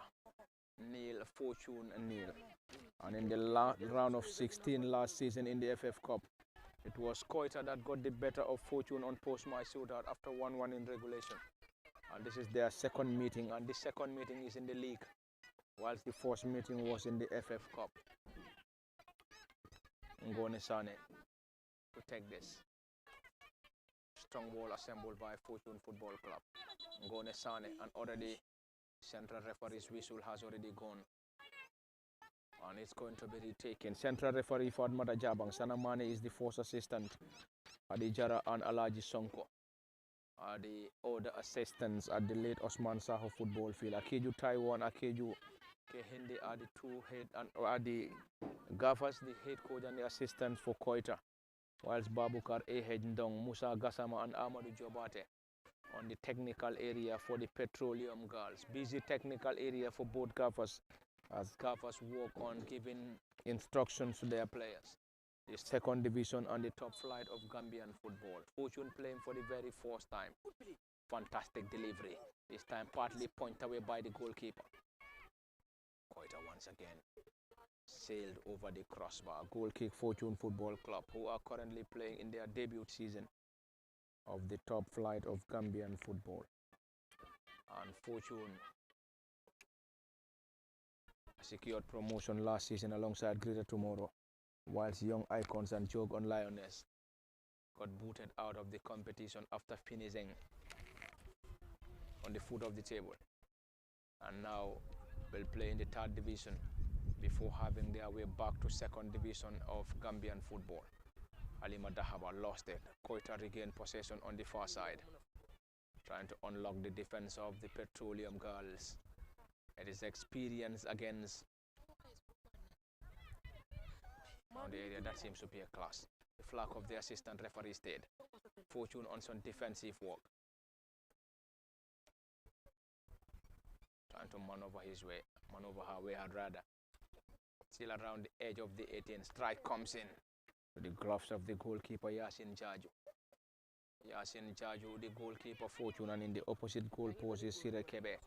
nil, Fortune nil. And in the round of 16 last season in the FF Cup, it was Koita that got the better of Fortune on post-match shootout after 1-1 in regulation. And this is their second meeting, and the second meeting is in the league, whilst the first meeting was in the FF Cup. Ngone Sane to take this. Strong ball assembled by Fortune Football Club. Ngone Sane, and already central referee's whistle has already gone. And it's going to be retaken. Central referee Fadmata Jabang. Sanamane is the first assistant. Adijara and Alaji Sonko are the other assistants at the late Osman Saho football field. Akeju Taiwan, Akeju Kehinde are the two head and are the gaffers, the head coach and the assistants for Koita. Whilst Babukar Ndong, Musa Gassama and Amadou Jobate on the technical area for the Petroleum Girls. Busy technical area for both gaffers as gaffers work on giving instructions to their players. The second division on the top flight of Gambian football. Fortune playing for the very first time. Fantastic delivery. This time partly pointed away by the goalkeeper. Koita once again sailed over the crossbar. Goal kick Fortune Football Club, who are currently playing in their debut season of the top flight of Gambian football. And Fortune secured promotion last season alongside Greater Tomorrow, whilst Young Icons and Jog on Lioness got booted out of the competition after finishing on the foot of the table, and now will play in the third division before having their way back to second division of Gambian football. Halima Dahaba lost it. Koita regained possession on the far side, trying to unlock the defense of the Petroleum Girls. It is experience against on the area that seems to be a class. The flag of the assistant referee stayed. Fortune on some defensive work, trying to maneuver her way had rather. Still around the edge of the 18. Strike comes in to the gloves of the goalkeeper Yasin Jaju. Yasin Jaju, the goalkeeper Fortune, and in the opposite goal post is Sire Kebe.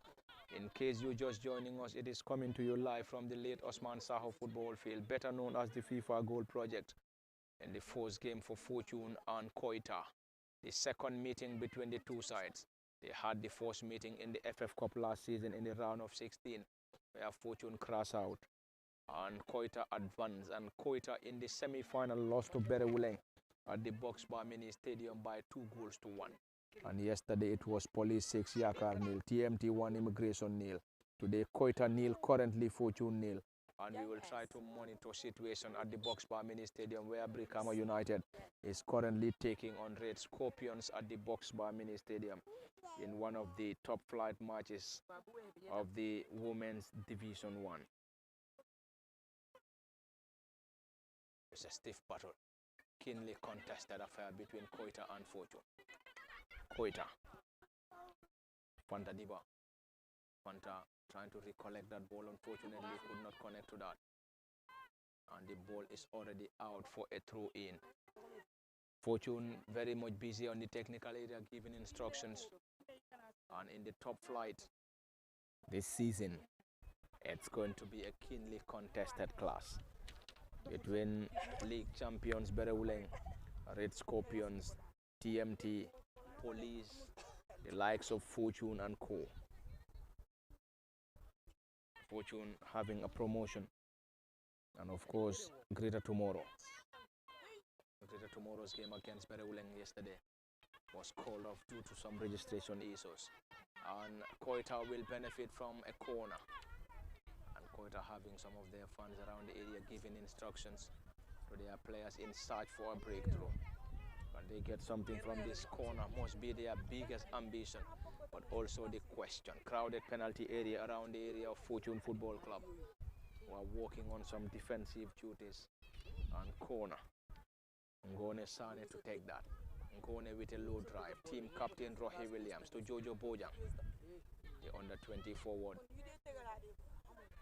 In case you're just joining us, it is coming to you live from the late Osman Saho football field, better known as the FIFA Goal Project. In the first game for Fortune and Koita, the second meeting between the two sides. They had the first meeting in the FF Cup last season in the round of 16, where Fortune crashed out and Koita advanced, and Koita in the semi-final lost to Berewuleng at the Boxbar Mini Stadium by 2-1. And yesterday it was Police 6, Yakar nil, TMT 1, Immigration nil. Today Koita nil, currently Fortune nil. And we will try to monitor situation at the Boxbar Mini Stadium, where Brikama United is currently taking on Red Scorpions at the Boxbar Mini Stadium in one of the top flight matches of the Women's Division 1. It's a stiff battle. Keenly contested affair between Koita and Fortune. Koita. Fanta Diba. Fanta trying to recollect that ball. Unfortunately, could not connect to that. And the ball is already out for a throw in. Fortune very much busy on the technical area, giving instructions. And in the top flight this season, it's going to be a keenly contested class between league champions Berewuleng, Red Scorpions, TMT, Police, the likes of Fortune and Co. Fortune having a promotion, and of course Greater Tomorrow. Greater Tomorrow's game against Berewuleng yesterday was called off due to some registration issues, and Koita will benefit from a corner, and Koita having some of their fans around the area giving instructions to their players in search for a breakthrough. But they get something from this corner must be their biggest ambition, but also the question. Crowded penalty area around the area of Fortune Football Club, who are working on some defensive duties, and corner. Ngone Sane to take that. Ngone with a low drive. Team captain Rohi Williams to Jojo Bojang, the under 20 forward,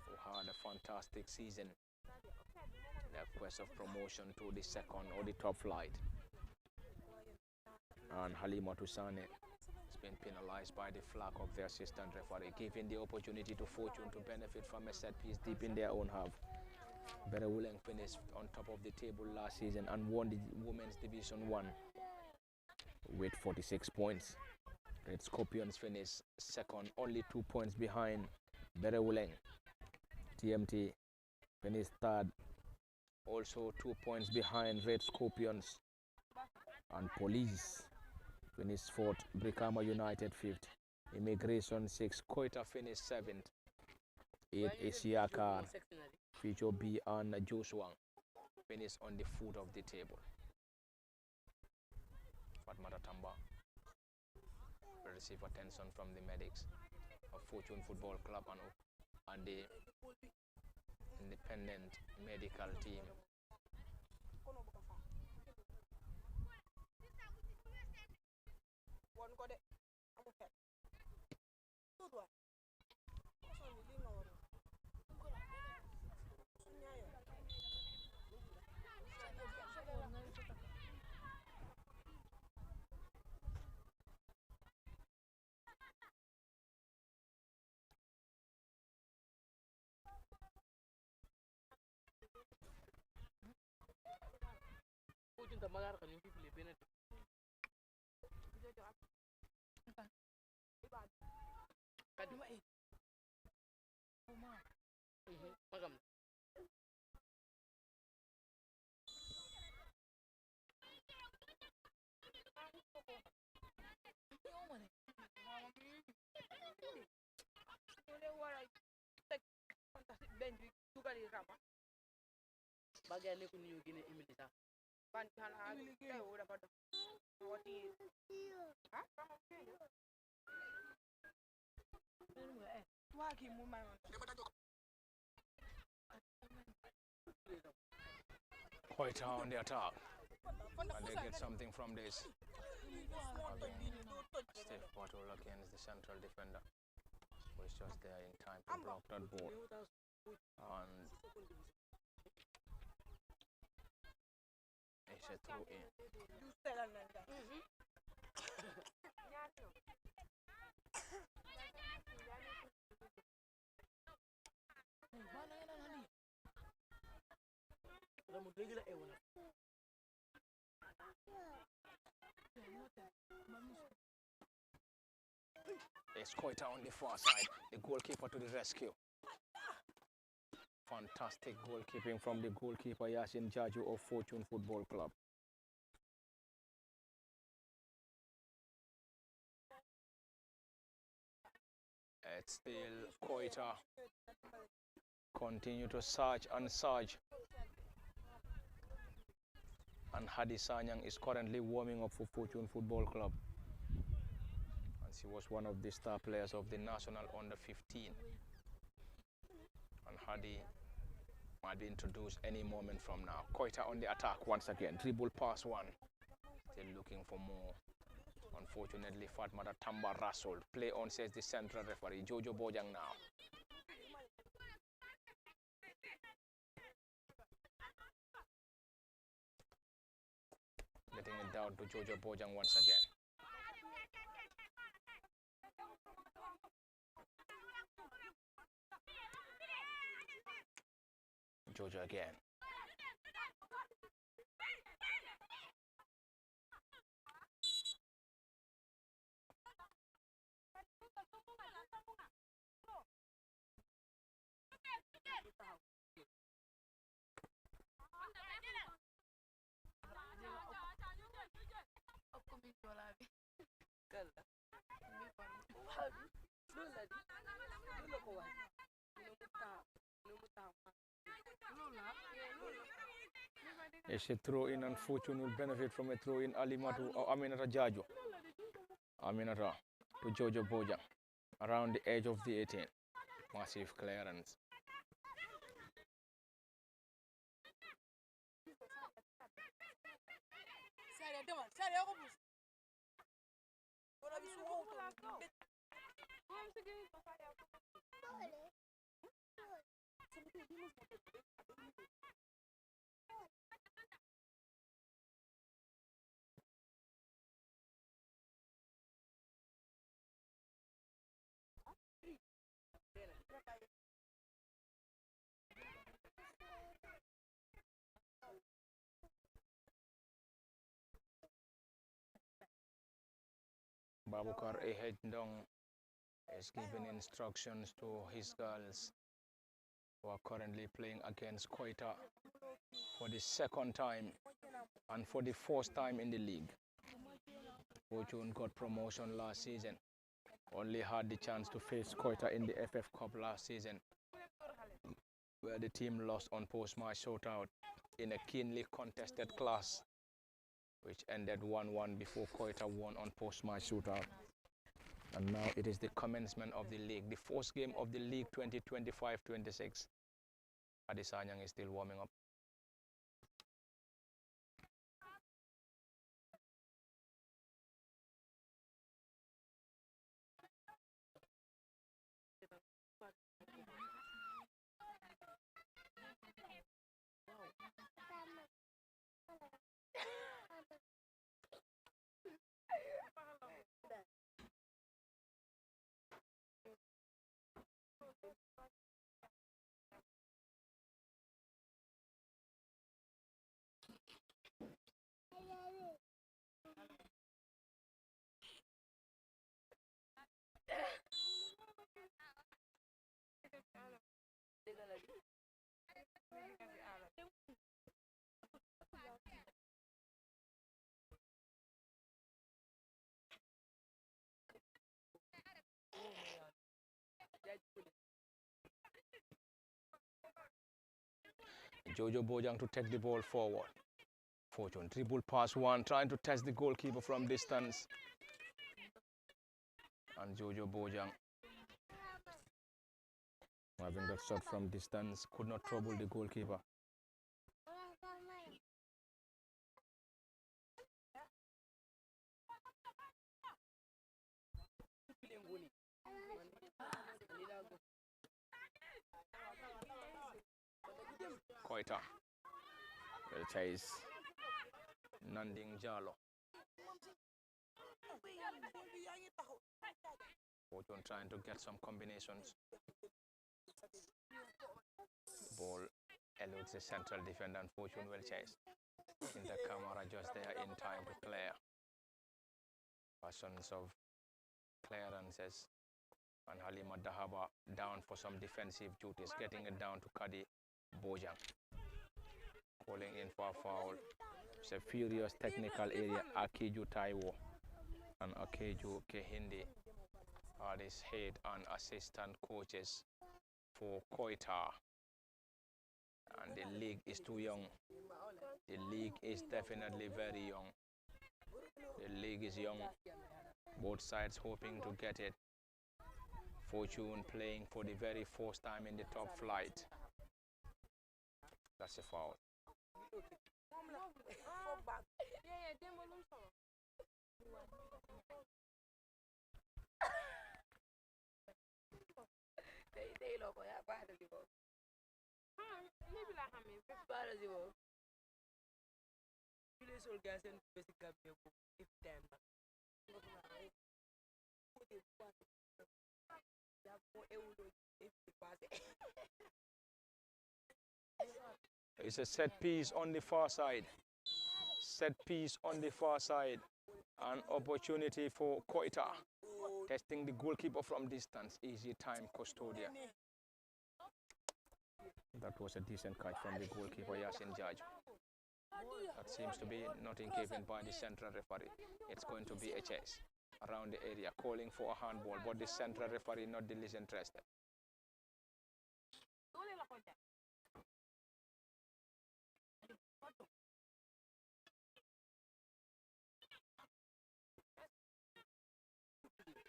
who had a fantastic season. Their quest of promotion to the second or the top flight. And Halima Tusane has been penalized by the flag of the assistant referee, giving the opportunity to Fortune to benefit from a set piece deep in their own half. Berewuleng finished on top of the table last season and won the Women's Division 1 with 46 points. Red Scorpions finished second, only 2 points behind Berewuleng. TMT finished third, also 2 points behind Red Scorpions. And Police finished fourth, Brikama United fifth, Immigration sixth, Koita finished seventh, 8th Isiakar, Feature B and Joshua finished on the foot of the table. Fatmata Tamba will receive attention from the medics of Fortune Football Club and the independent medical team. Bagay ko niyo gina imilita. Ban kana ay ora pa. Wati. Ha? Waki mo man. Koita on the attack. And they get something from this. Stiff battle against the central defender, who is just there in time to block that ball. And it's a throw in. It's Koita on the far side, the goalkeeper to the rescue. Fantastic goalkeeping from the goalkeeper Yasin Jaju of Fortune Football Club. It's still Koita. Continue to search and search. And Hadi Sanyang is currently warming up for Fortune Football Club. And she was one of the star players of the national under 15. And Hadi might be introduced any moment from now. Koita on the attack once again. Dribble pass one. Still looking for more. Unfortunately, Fatmata Tamba wrestled. Play on, says the central referee. Jojo Bojang now. Getting it down to Jojo Bojang once again. Jojo again. It's a throw in, and Fortune will benefit from a throw in. Alimatu or Aminata Jajo. Aminata to Jojo Boja around the edge of the 18. Massive clearance. Babukar Ehedong is giving instructions to his girls who are currently playing against Koita for the second time and for the first time in the league. Fortune got promotion last season. Only had the chance to face Koita in the FF Cup last season, where the team lost on post-match shootout in a keenly contested clash, which ended 1-1 before Koita won on post-match shootout. And now it is the commencement of the league, the first game of the league 2025-26. Adesanyang is still warming up. Jojo Bojang to take the ball forward. Fortune dribble pass one, trying to test the goalkeeper from distance. And Jojo Bojang, having that shot from distance, could not trouble the goalkeeper. Koita will chase Nanding Jalo. Fortune trying to get some combinations. Ball eludes the central defender and Fortune will chase. In the camera just there in time to clear. Passions of clearances. And Halima Dahaba down for some defensive duties, getting it down to Kadi Bojang. Calling in for a foul. It's a furious technical area. Akeju Taiwo and Akeju Kehinde are the head and assistant coaches for Koita. And the league is too young. The league is definitely very young. The league is young. Both sides hoping to get it. Fortune playing for the very first time in the top flight. That's a foul. It's a set piece on the far side. Set piece on the far side. An opportunity for Koita. Testing the goalkeeper from distance. Easy time custodian. That was a decent catch from the goalkeeper, Yasin Judge. That seems to be not in keeping by the central referee. It's going to be a chase around the area, calling for a handball, but the central referee not the least interested.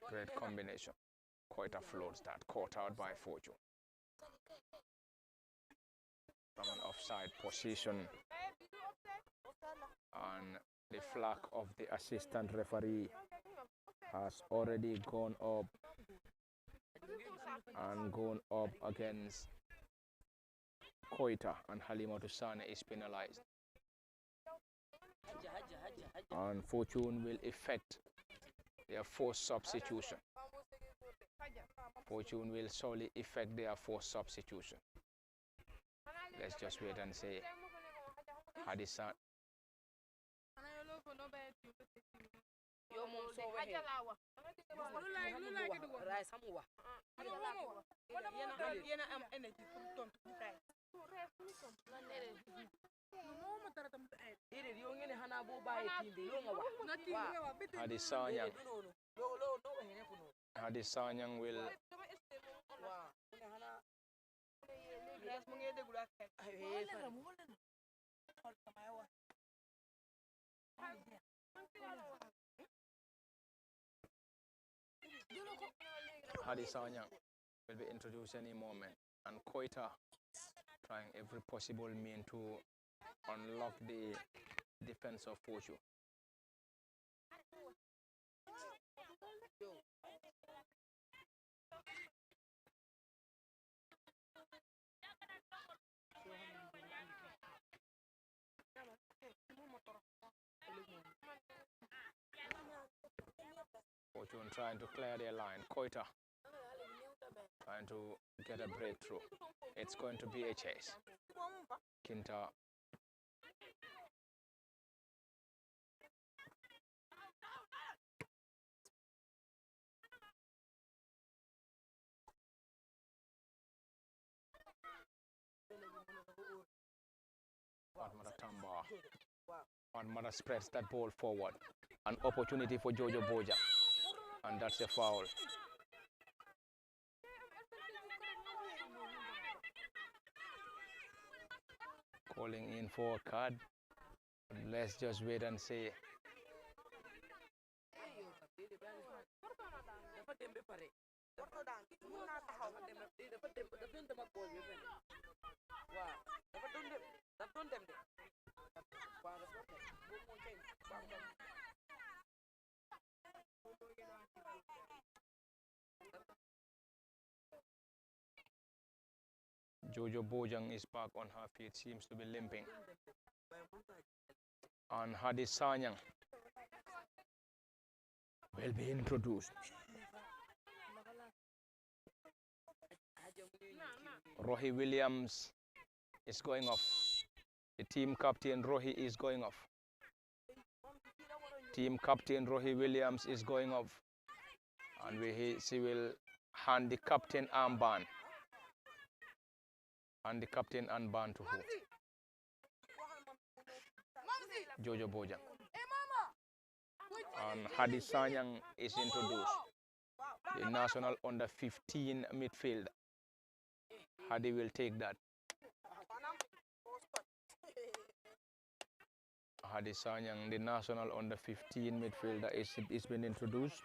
Great combination. Koita floats that, caught out by Fortune. From an offside position. And the flag of the assistant referee has already gone up and gone up against Koita, and Halimatu Sane is penalized. And Fortune will effect their forced substitution. Fortune will solely effect their forced substitution. Let's just wait and see. Hadisan. Hadisanyang will Hadisanyang will be introduced any moment, and Koita trying every possible mean to unlock the defense of Fortune. Fortune trying to clear their line. Koita trying to get a breakthrough. It's going to be a chase. Kinta Fatmata spreads that ball forward. An opportunity for Jojo Boja. And that's a foul. Calling in for a card. Let's just wait and see. Jojo Bojang is back on her feet, seems to be limping. And Hadi Sanyang will be introduced. Rohi Williams is going off. The team captain Rohi is going off. Team captain Rohi Williams is going off. And she will hand the captain armband. And the captain armband to who? Jojo Bojang. And Hadi Sanyang is introduced. The national under 15 midfielder. Hadi will take that. Hadi Sanyang, the national under 15 midfielder, is been introduced.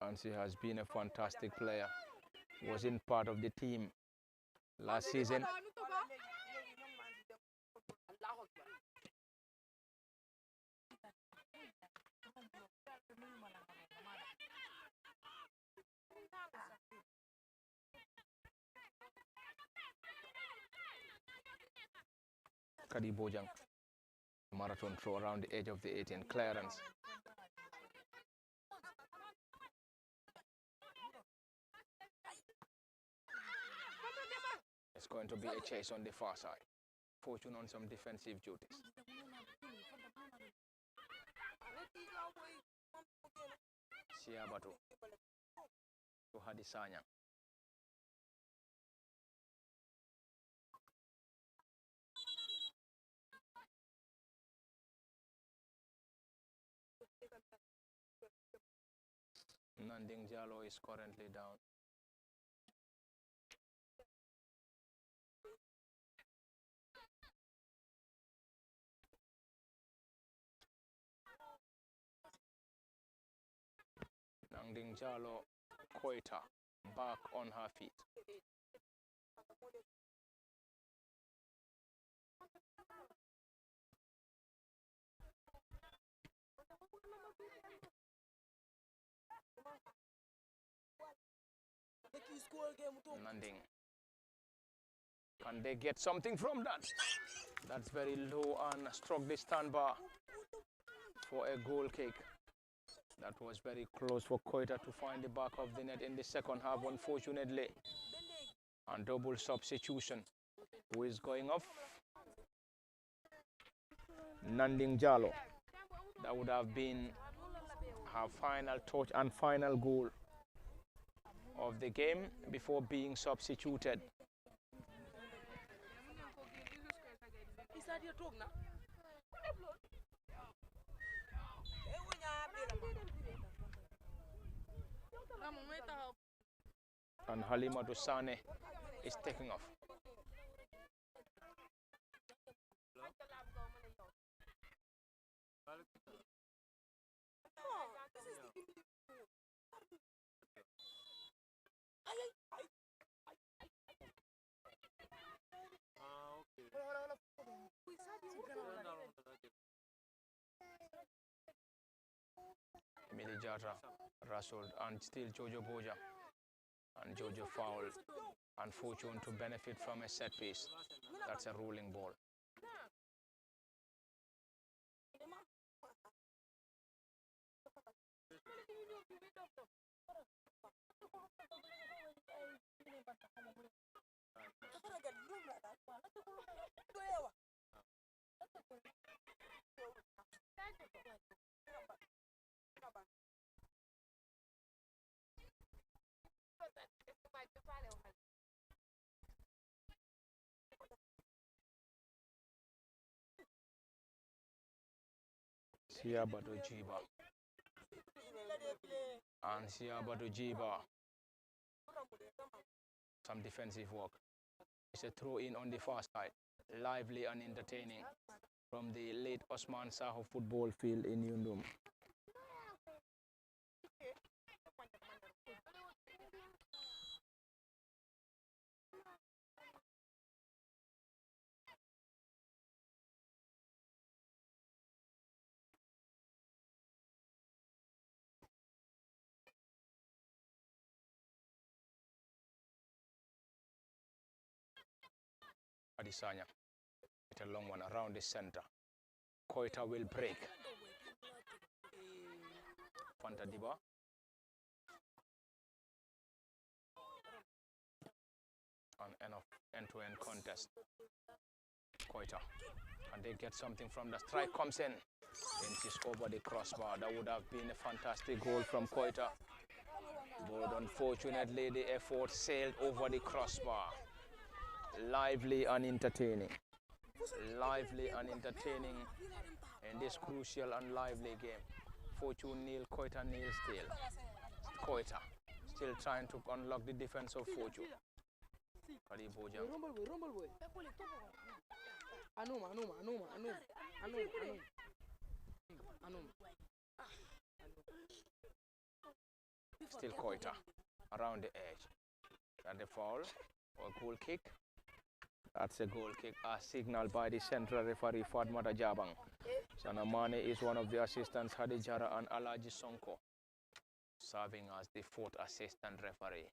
And she has been a fantastic player. Wasn't part of the team Last season, Kadi Bojang, marathon throw around the edge of the 18, clearance. It's going to be a chase on the far side. Fortune on some defensive duties. Siabatu to Hadisanya. Nanding Jalo is currently down. Nanding Jalo, Koita, back on her feet. Nanding. Can they get something from that? That's very low and struck the standbar for a goal kick. That was very close for Koita to find the back of the net in the second half, unfortunately. And double substitution. Who is going off? Nanding Jalo. That would have been her final touch and final goal of the game before being substituted. And Halima Dusane is taking off. Milijata, Rasul, and still Jojo Boja. And Jojo foul, and Fortune to benefit from a set piece. That's a rolling ball. Siabado Jiba. And Siabado Jiba. Some defensive work. It's a throw in on the far side. Lively and entertaining from the late Osman Saho football field in Yundum. Adisanya, it's a long one around the center. Koita will break. Fanta Diba. An end-to-end contest. Koita. And they get something from the strike comes in. And she's over the crossbar. That would have been a fantastic goal from Koita. But unfortunately, the effort sailed over the crossbar. Lively and entertaining. Lively and entertaining in this crucial and lively game. Fortune nil, Koita nil still. Koita still trying to unlock the defense of Fortune. Kadi Bojang. Still Koita around the edge. And the foul or goal kick. That's a goal kick as signaled by the central referee Fatmata Jabang. Sanamane is one of the assistants, Hadijara and Alaji Sonko, serving as the fourth assistant referee.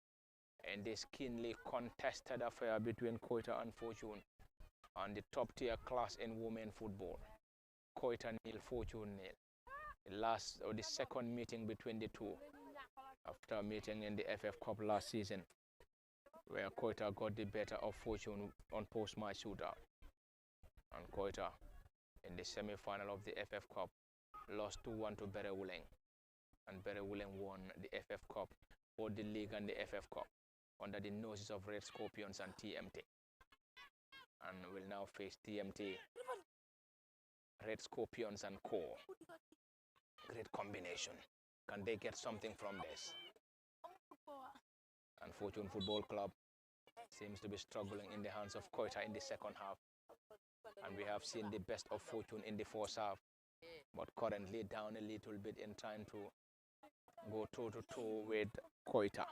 In this keenly contested affair between Koita and Fortune and the top tier class in women football. Koita nil, Fortune nil. The second meeting between the two after meeting in the FF Cup last season, where Koita got the better of Fortune on post-match shootout. And Koita, in the semi-final of the FF Cup, lost 2-1 to Berewuleng. And Berewuleng won the FF Cup, both the league and the FF Cup, under the noses of Red Scorpions and TMT. And will now face TMT, Red Scorpions and Core. Great combination. Can they get something from this? And Fortune Football Club seems to be struggling in the hands of Koita in the second half. And we have seen the best of Fortune in the first half, but currently down a little bit in trying to go toe-to-toe with Koita.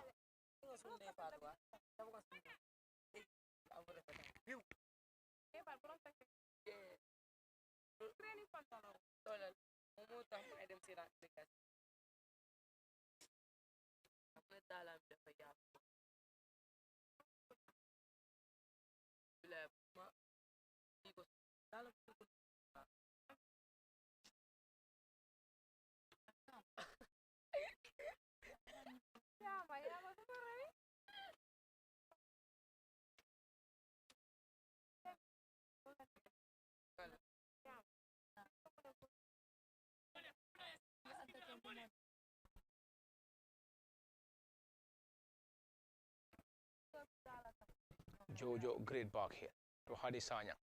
Jojo, great back here to Hadisanya.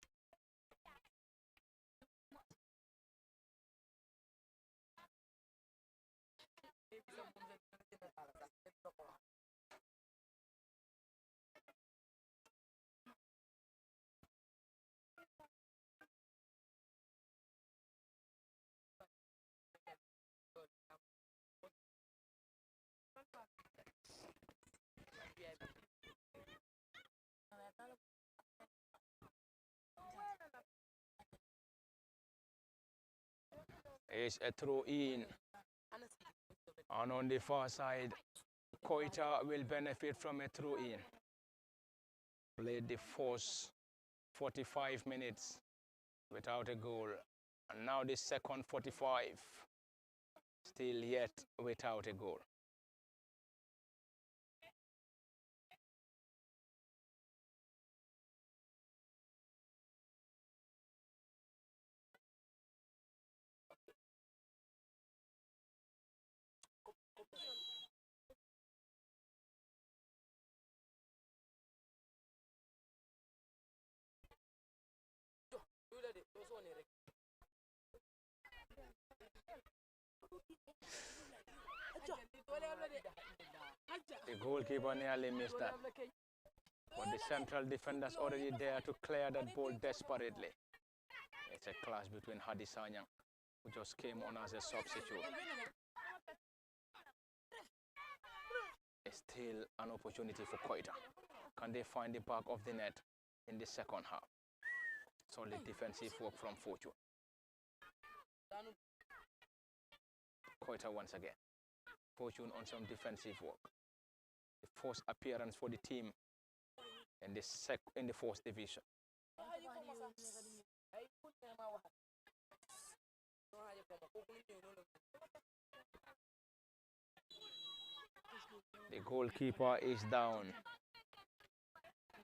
Is a throw in, and on the far side Koita will benefit from a throw in. Played the first 45 minutes without a goal, and now the second 45 still yet without a goal. The goalkeeper nearly missed that, but the central defenders already there to clear that ball desperately. It's a clash between Hadisanya, who just came on as a substitute. It's still an opportunity for Koita. Can they find the back of the net in the second half? Solid defensive work from Fortune. Koita once again. Fortune on some defensive work. The first appearance for the team in the fourth division. The goalkeeper is down.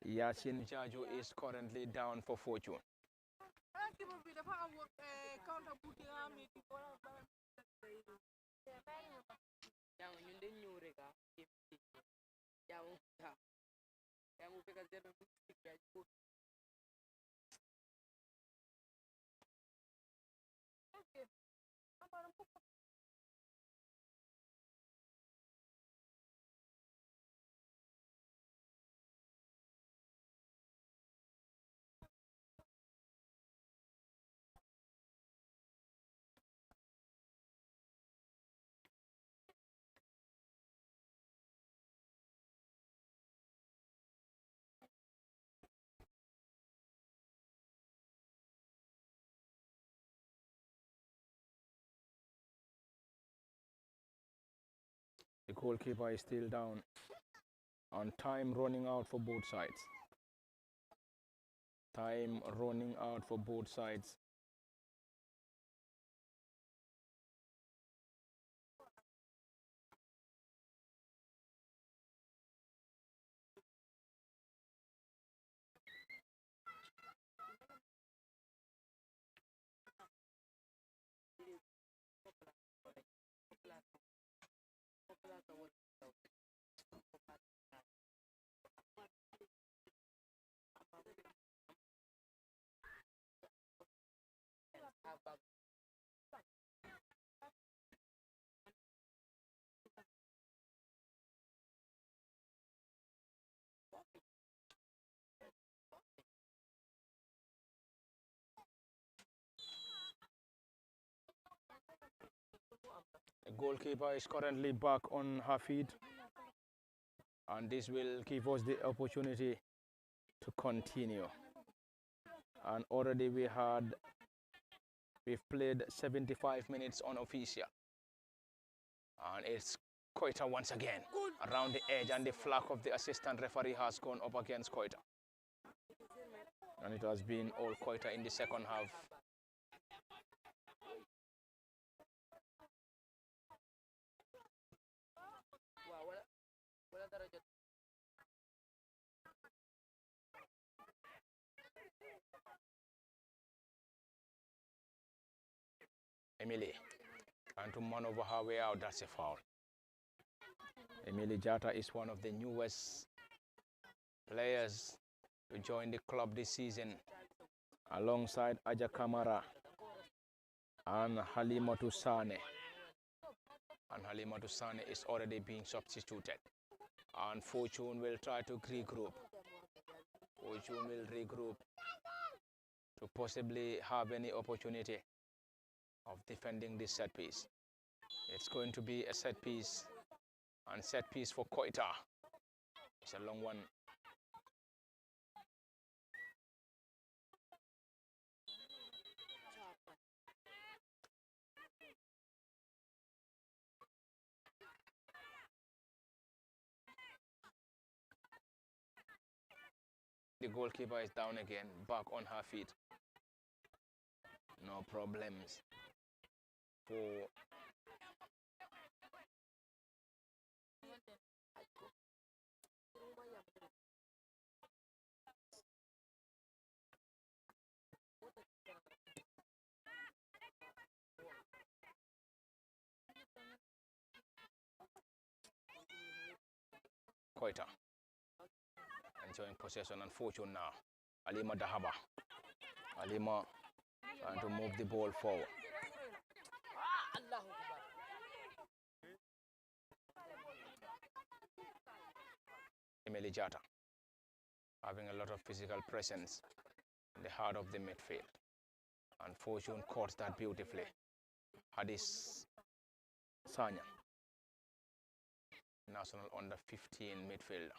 Yasin Jaju is currently down for Fortune. The goalkeeper is still down, and time running out for both sides. Time running out for both sides. The goalkeeper is currently back on her feet, and this will give us the opportunity to continue. And already we've played 75 minutes unofficial, and it's Koita once again around the edge, and the flag of the assistant referee has gone up against Koita, and it has been all Koita in the second half. Emily trying to maneuver her way out. That's a foul. Emily Jata is one of the newest players to join the club this season, alongside Aja Kamara and Halimatu Sane. And Halimatu Sane is already being substituted. And Fortune will try to regroup. Fortune will regroup to possibly have any opportunity of defending this set piece. It's going to be a set piece, and set piece for Koita. It's a long one. The goalkeeper is down again, back on her feet. No problems for Koita. Enjoying possession and Fortune now. Alima Dahaba. Alima trying to move the ball forward. Emily Jata having a lot of physical presence in the heart of the midfield. And Fortune caught that beautifully. Hadis Sanya, national under 15 midfielder,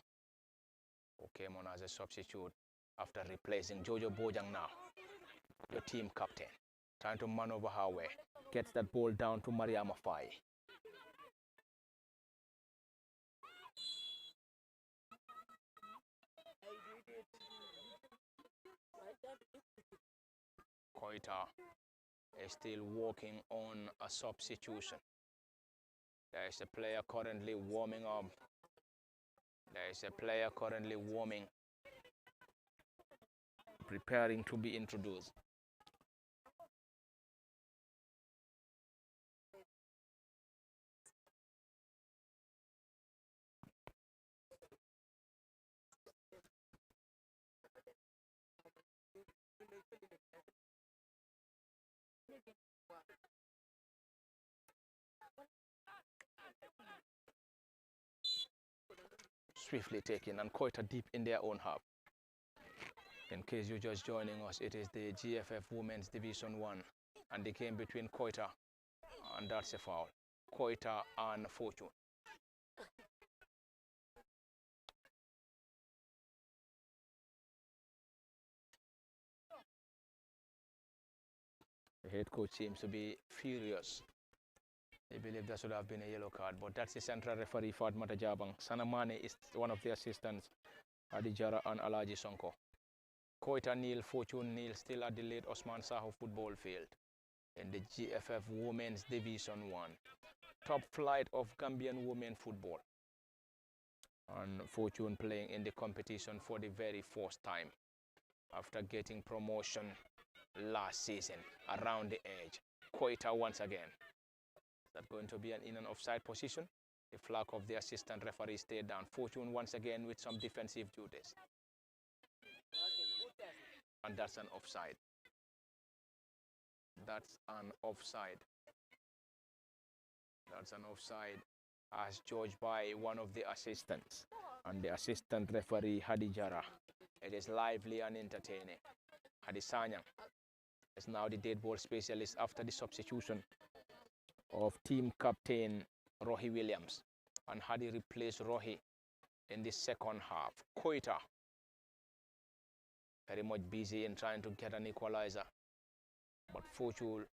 who came on as a substitute after replacing Jojo Bojang now, your team captain. Trying to maneuver her way. Gets that ball down to Mariama Fai. Koita is still working on a substitution. There is a player currently warming up. There is a player currently warming, preparing to be introduced. Swiftly taken, and Koita deep in their own half. In case you're just joining us, it is the GFF Women's Division 1, and the game between Koita, and that's a foul. Koita and Fortune. The head coach seems to be furious I believe that should have been a yellow card, but that's the central referee, Fatmata Jabang. Sanamane is one of the assistants, Adijara and Alaji Sonko. Koita nil, Fortune nil, still at the late Osman Saho football field in the GFF Women's Division 1. Top flight of Gambian women football. And Fortune playing in the competition for the very first time after getting promotion last season around the edge. Koita once again. Is that going to be an in and offside position? The flag of the assistant referee stayed down. Fortune once again with some defensive duties. And that's an offside. That's an offside. That's an offside as judged by one of the assistants. And the assistant referee, Hadijara. It is lively and entertaining. Hadisanyang is now the dead ball specialist after the substitution of team captain Rohi Williams. And Hadi replaced Rohi in the second half. Koita very much busy in trying to get an equalizer. But Fortune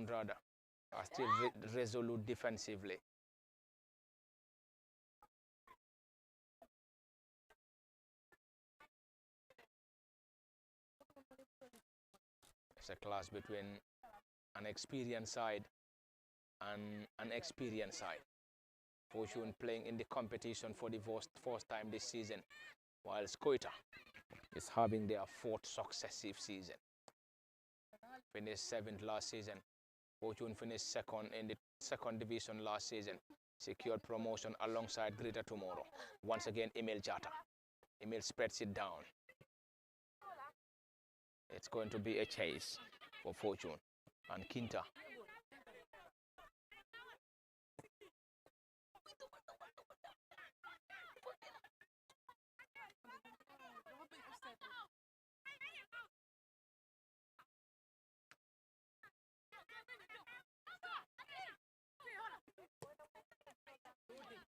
rather are still resolute defensively. It's a clash between an experienced side and an experienced side. Fortune playing in the competition for the first time this season, whilst Koita is having their fourth successive season. Finished 7th last season. Fortune finished second in the second division last season. Secured promotion alongside Greater Tomorrow. Once again, Emil Jata. Emil spreads it down. It's going to be a chase for Fortune and Kinta.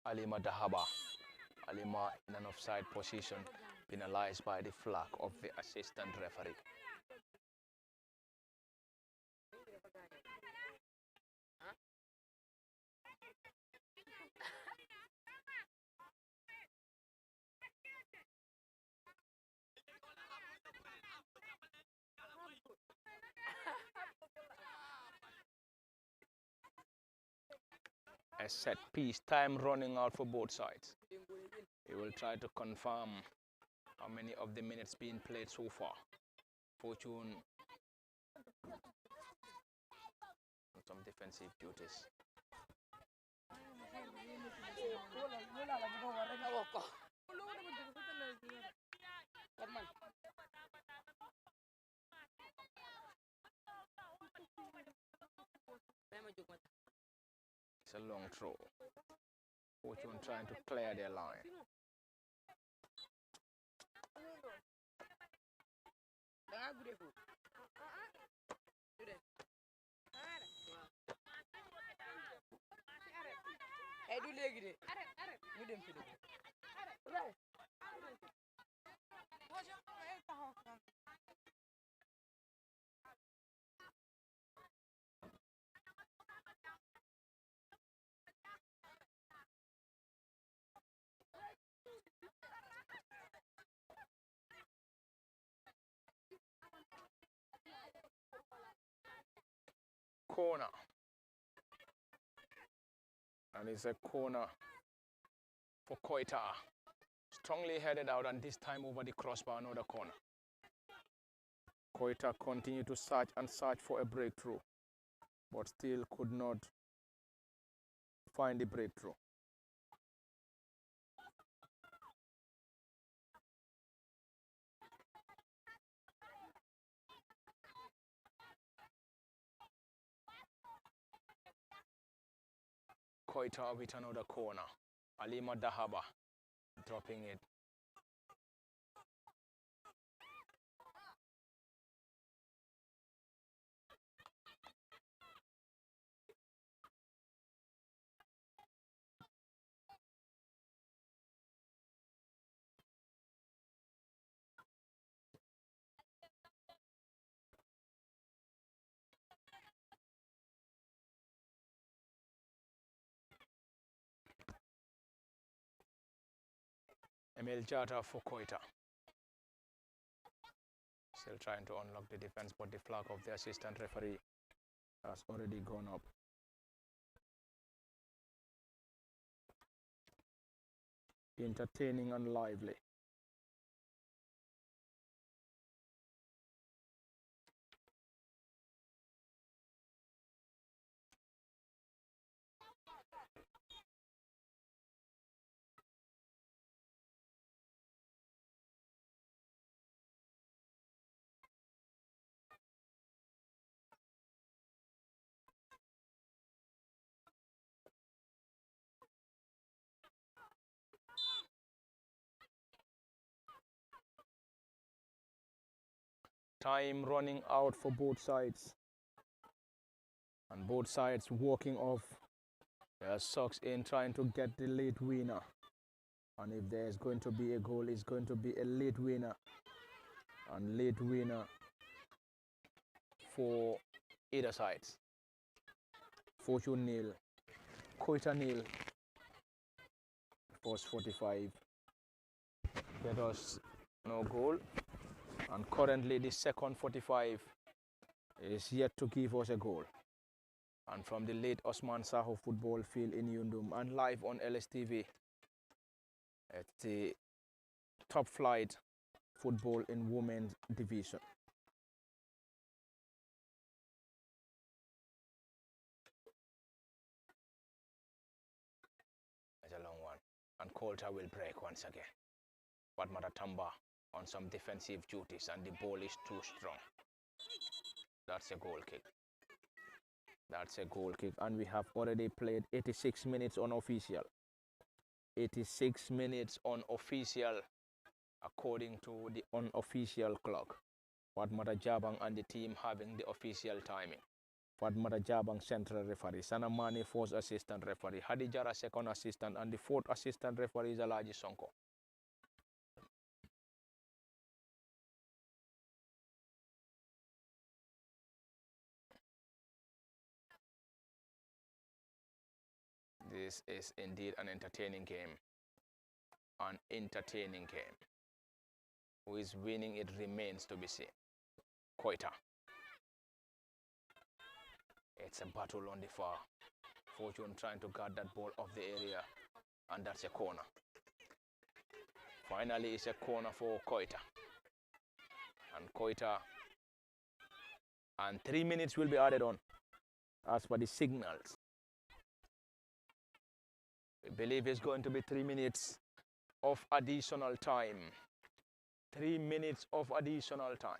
Alima Dahaba. Alima in an offside position, penalized by the flag of the assistant referee. A set piece, time running out for both sides. We will try to confirm how many of the minutes being played so far. Fortune on some defensive duties. It's a long throw. Fortune trying to clear their line. Corner. And it's a corner for Koita. Strongly headed out, and this time over the crossbar, another corner. Koita continued to search and search for a breakthrough, but still could not find the breakthrough. Koita with another corner. Alima Dahaba dropping it. Emil Jata for Koita. Still trying to unlock the defense, but the flag of the assistant referee has already gone up. Entertaining and lively. Time running out for both sides. And both sides walking off their socks in, trying to get the late winner. And if there's going to be a goal, it's going to be a late winner. And late winner for either sides. Fortune nil, Koita nil. First 45. Get us no goal. And currently the second 45 is yet to give us a goal. And from the late Osman Saho football field in Yundum and live on LSTV, it's the top flight football in women's division. It's a long one. And Koita will break once again. But Maratamba on some defensive duties, and the ball is too strong. That's a goal kick. That's a goal kick, and we have already played 86 minutes unofficial. 86 minutes unofficial according to the unofficial clock. Fatmata Jabang and the team having the official timing. Fatmata Jabang central referee, Sanamani first assistant referee, Hadijara second assistant, and the fourth assistant referee is Alaji Sonko. This is indeed an entertaining game. An entertaining game. Who is winning, it remains to be seen. Koita. It's a battle on the far. Fortune trying to guard that ball off the area. And that's a corner. Finally, it's a corner for Koita. And Koita. And 3 minutes will be added on as per the signals. We believe it's going to be 3 minutes of additional time. 3 minutes of additional time.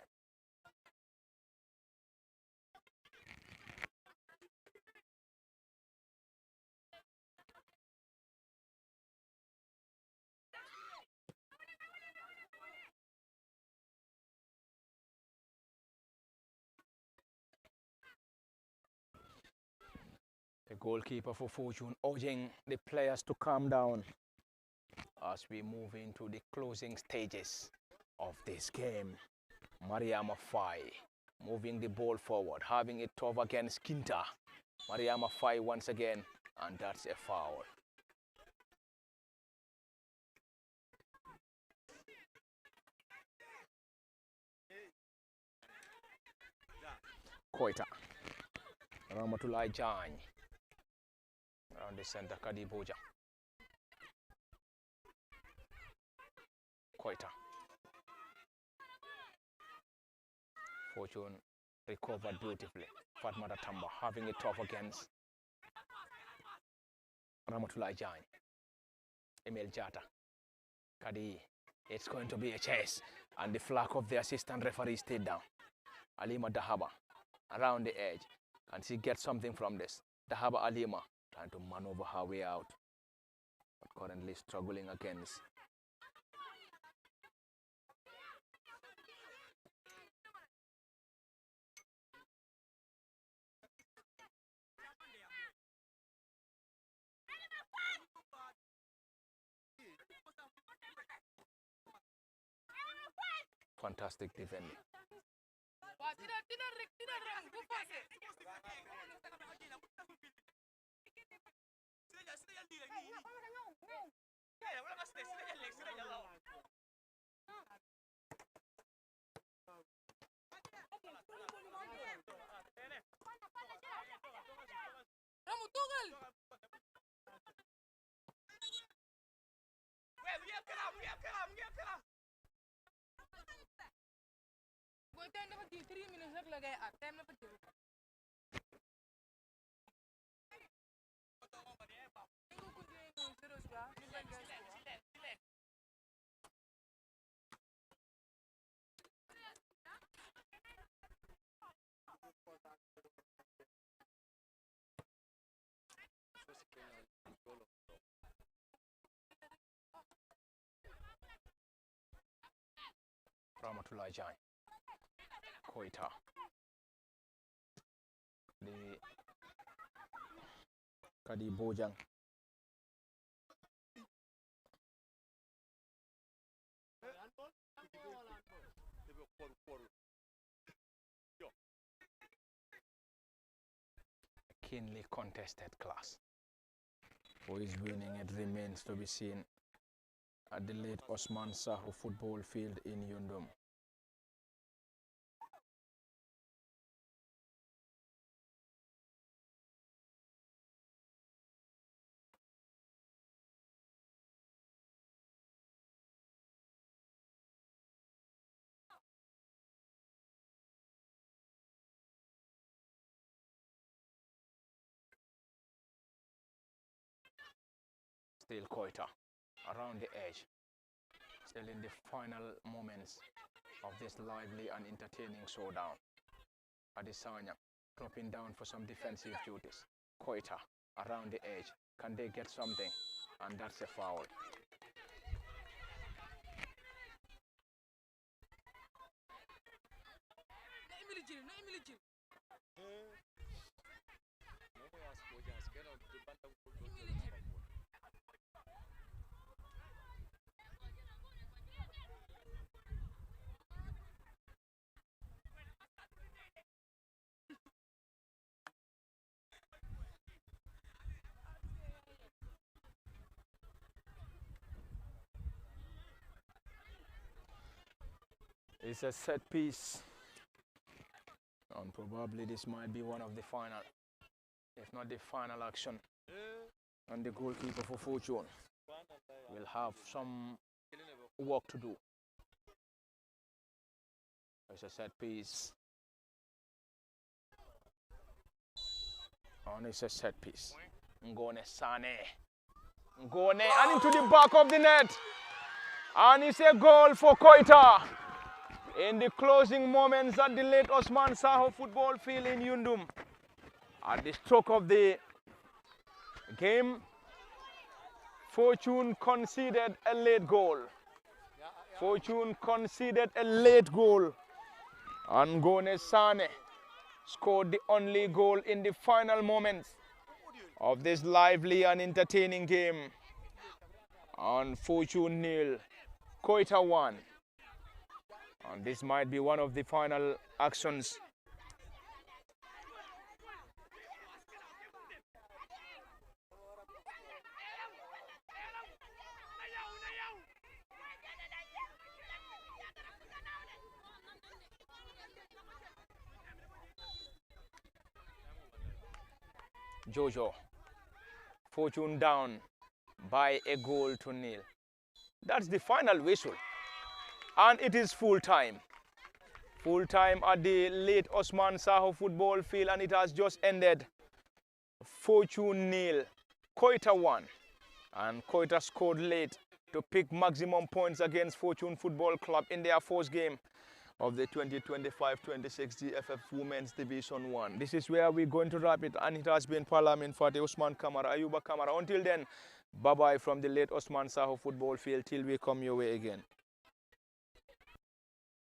The goalkeeper for Fortune urging the players to calm down as we move into the closing stages of this game. Mariama Fai moving the ball forward, having it tough against Kinta. Mariama Fai once again, and that's a foul. Koita. Ramatulai Jan. Around the center, Kadi Boja. Koita. Fortune recovered beautifully. Fatmata Tamba having it tough against Ramatulai Jan. Emil Jata. Kadi. It's going to be a chase. And the flag of the assistant referee stayed down. Alima Dahaba around the edge. And she gets something from this. Dahaba Alima trying to maneuver her way out. But currently struggling against fantastic defending. Kamu tunggal. Gue time dapat di 3 minutes lagi time dapat di. Minggu kunjung terus ya. Rahmatullah Jain. Koita. Kadi Bojang. Keenly contested class. Who is winning, it remains to be seen at the late Osman Saho football field in Yundum. Still Koita around the edge, still in the final moments of this lively and entertaining showdown. Adesanya dropping down for some defensive duties. Koita around the edge, can they get something? And that's a foul. It's a set piece, and probably this might be one of the final, if not the final action. And the goalkeeper for Fortune will have some work to do. It's a set piece, and it's a set piece. Ngone Sane, Ngone, and into the back of the net, and it's a goal for Koita. In the closing moments at the late Osman Saho football field in Yundum. At the stroke of the game, Fortune conceded a late goal. Fortune conceded a late goal. And Ngone Sane scored the only goal in the final moments of this lively and entertaining game. And Fortune 0, Koita 1. And this might be one of the final actions. Jojo, Fortune down by a goal to 0. That's the final whistle. And it is full time. Full time at the late Osman Saho football field, and it has just ended. Fortune 0, Koita 1. And Koita scored late to pick maximum points against Fortune Football Club in their first game of the 2025-26 GFF Women's Division 1. This is where we're going to wrap it, and it has been Parliament Fatih Usman Kamara, Ayuba Kamara. Until then, bye-bye from the late Osman Saho football field till we come your way again.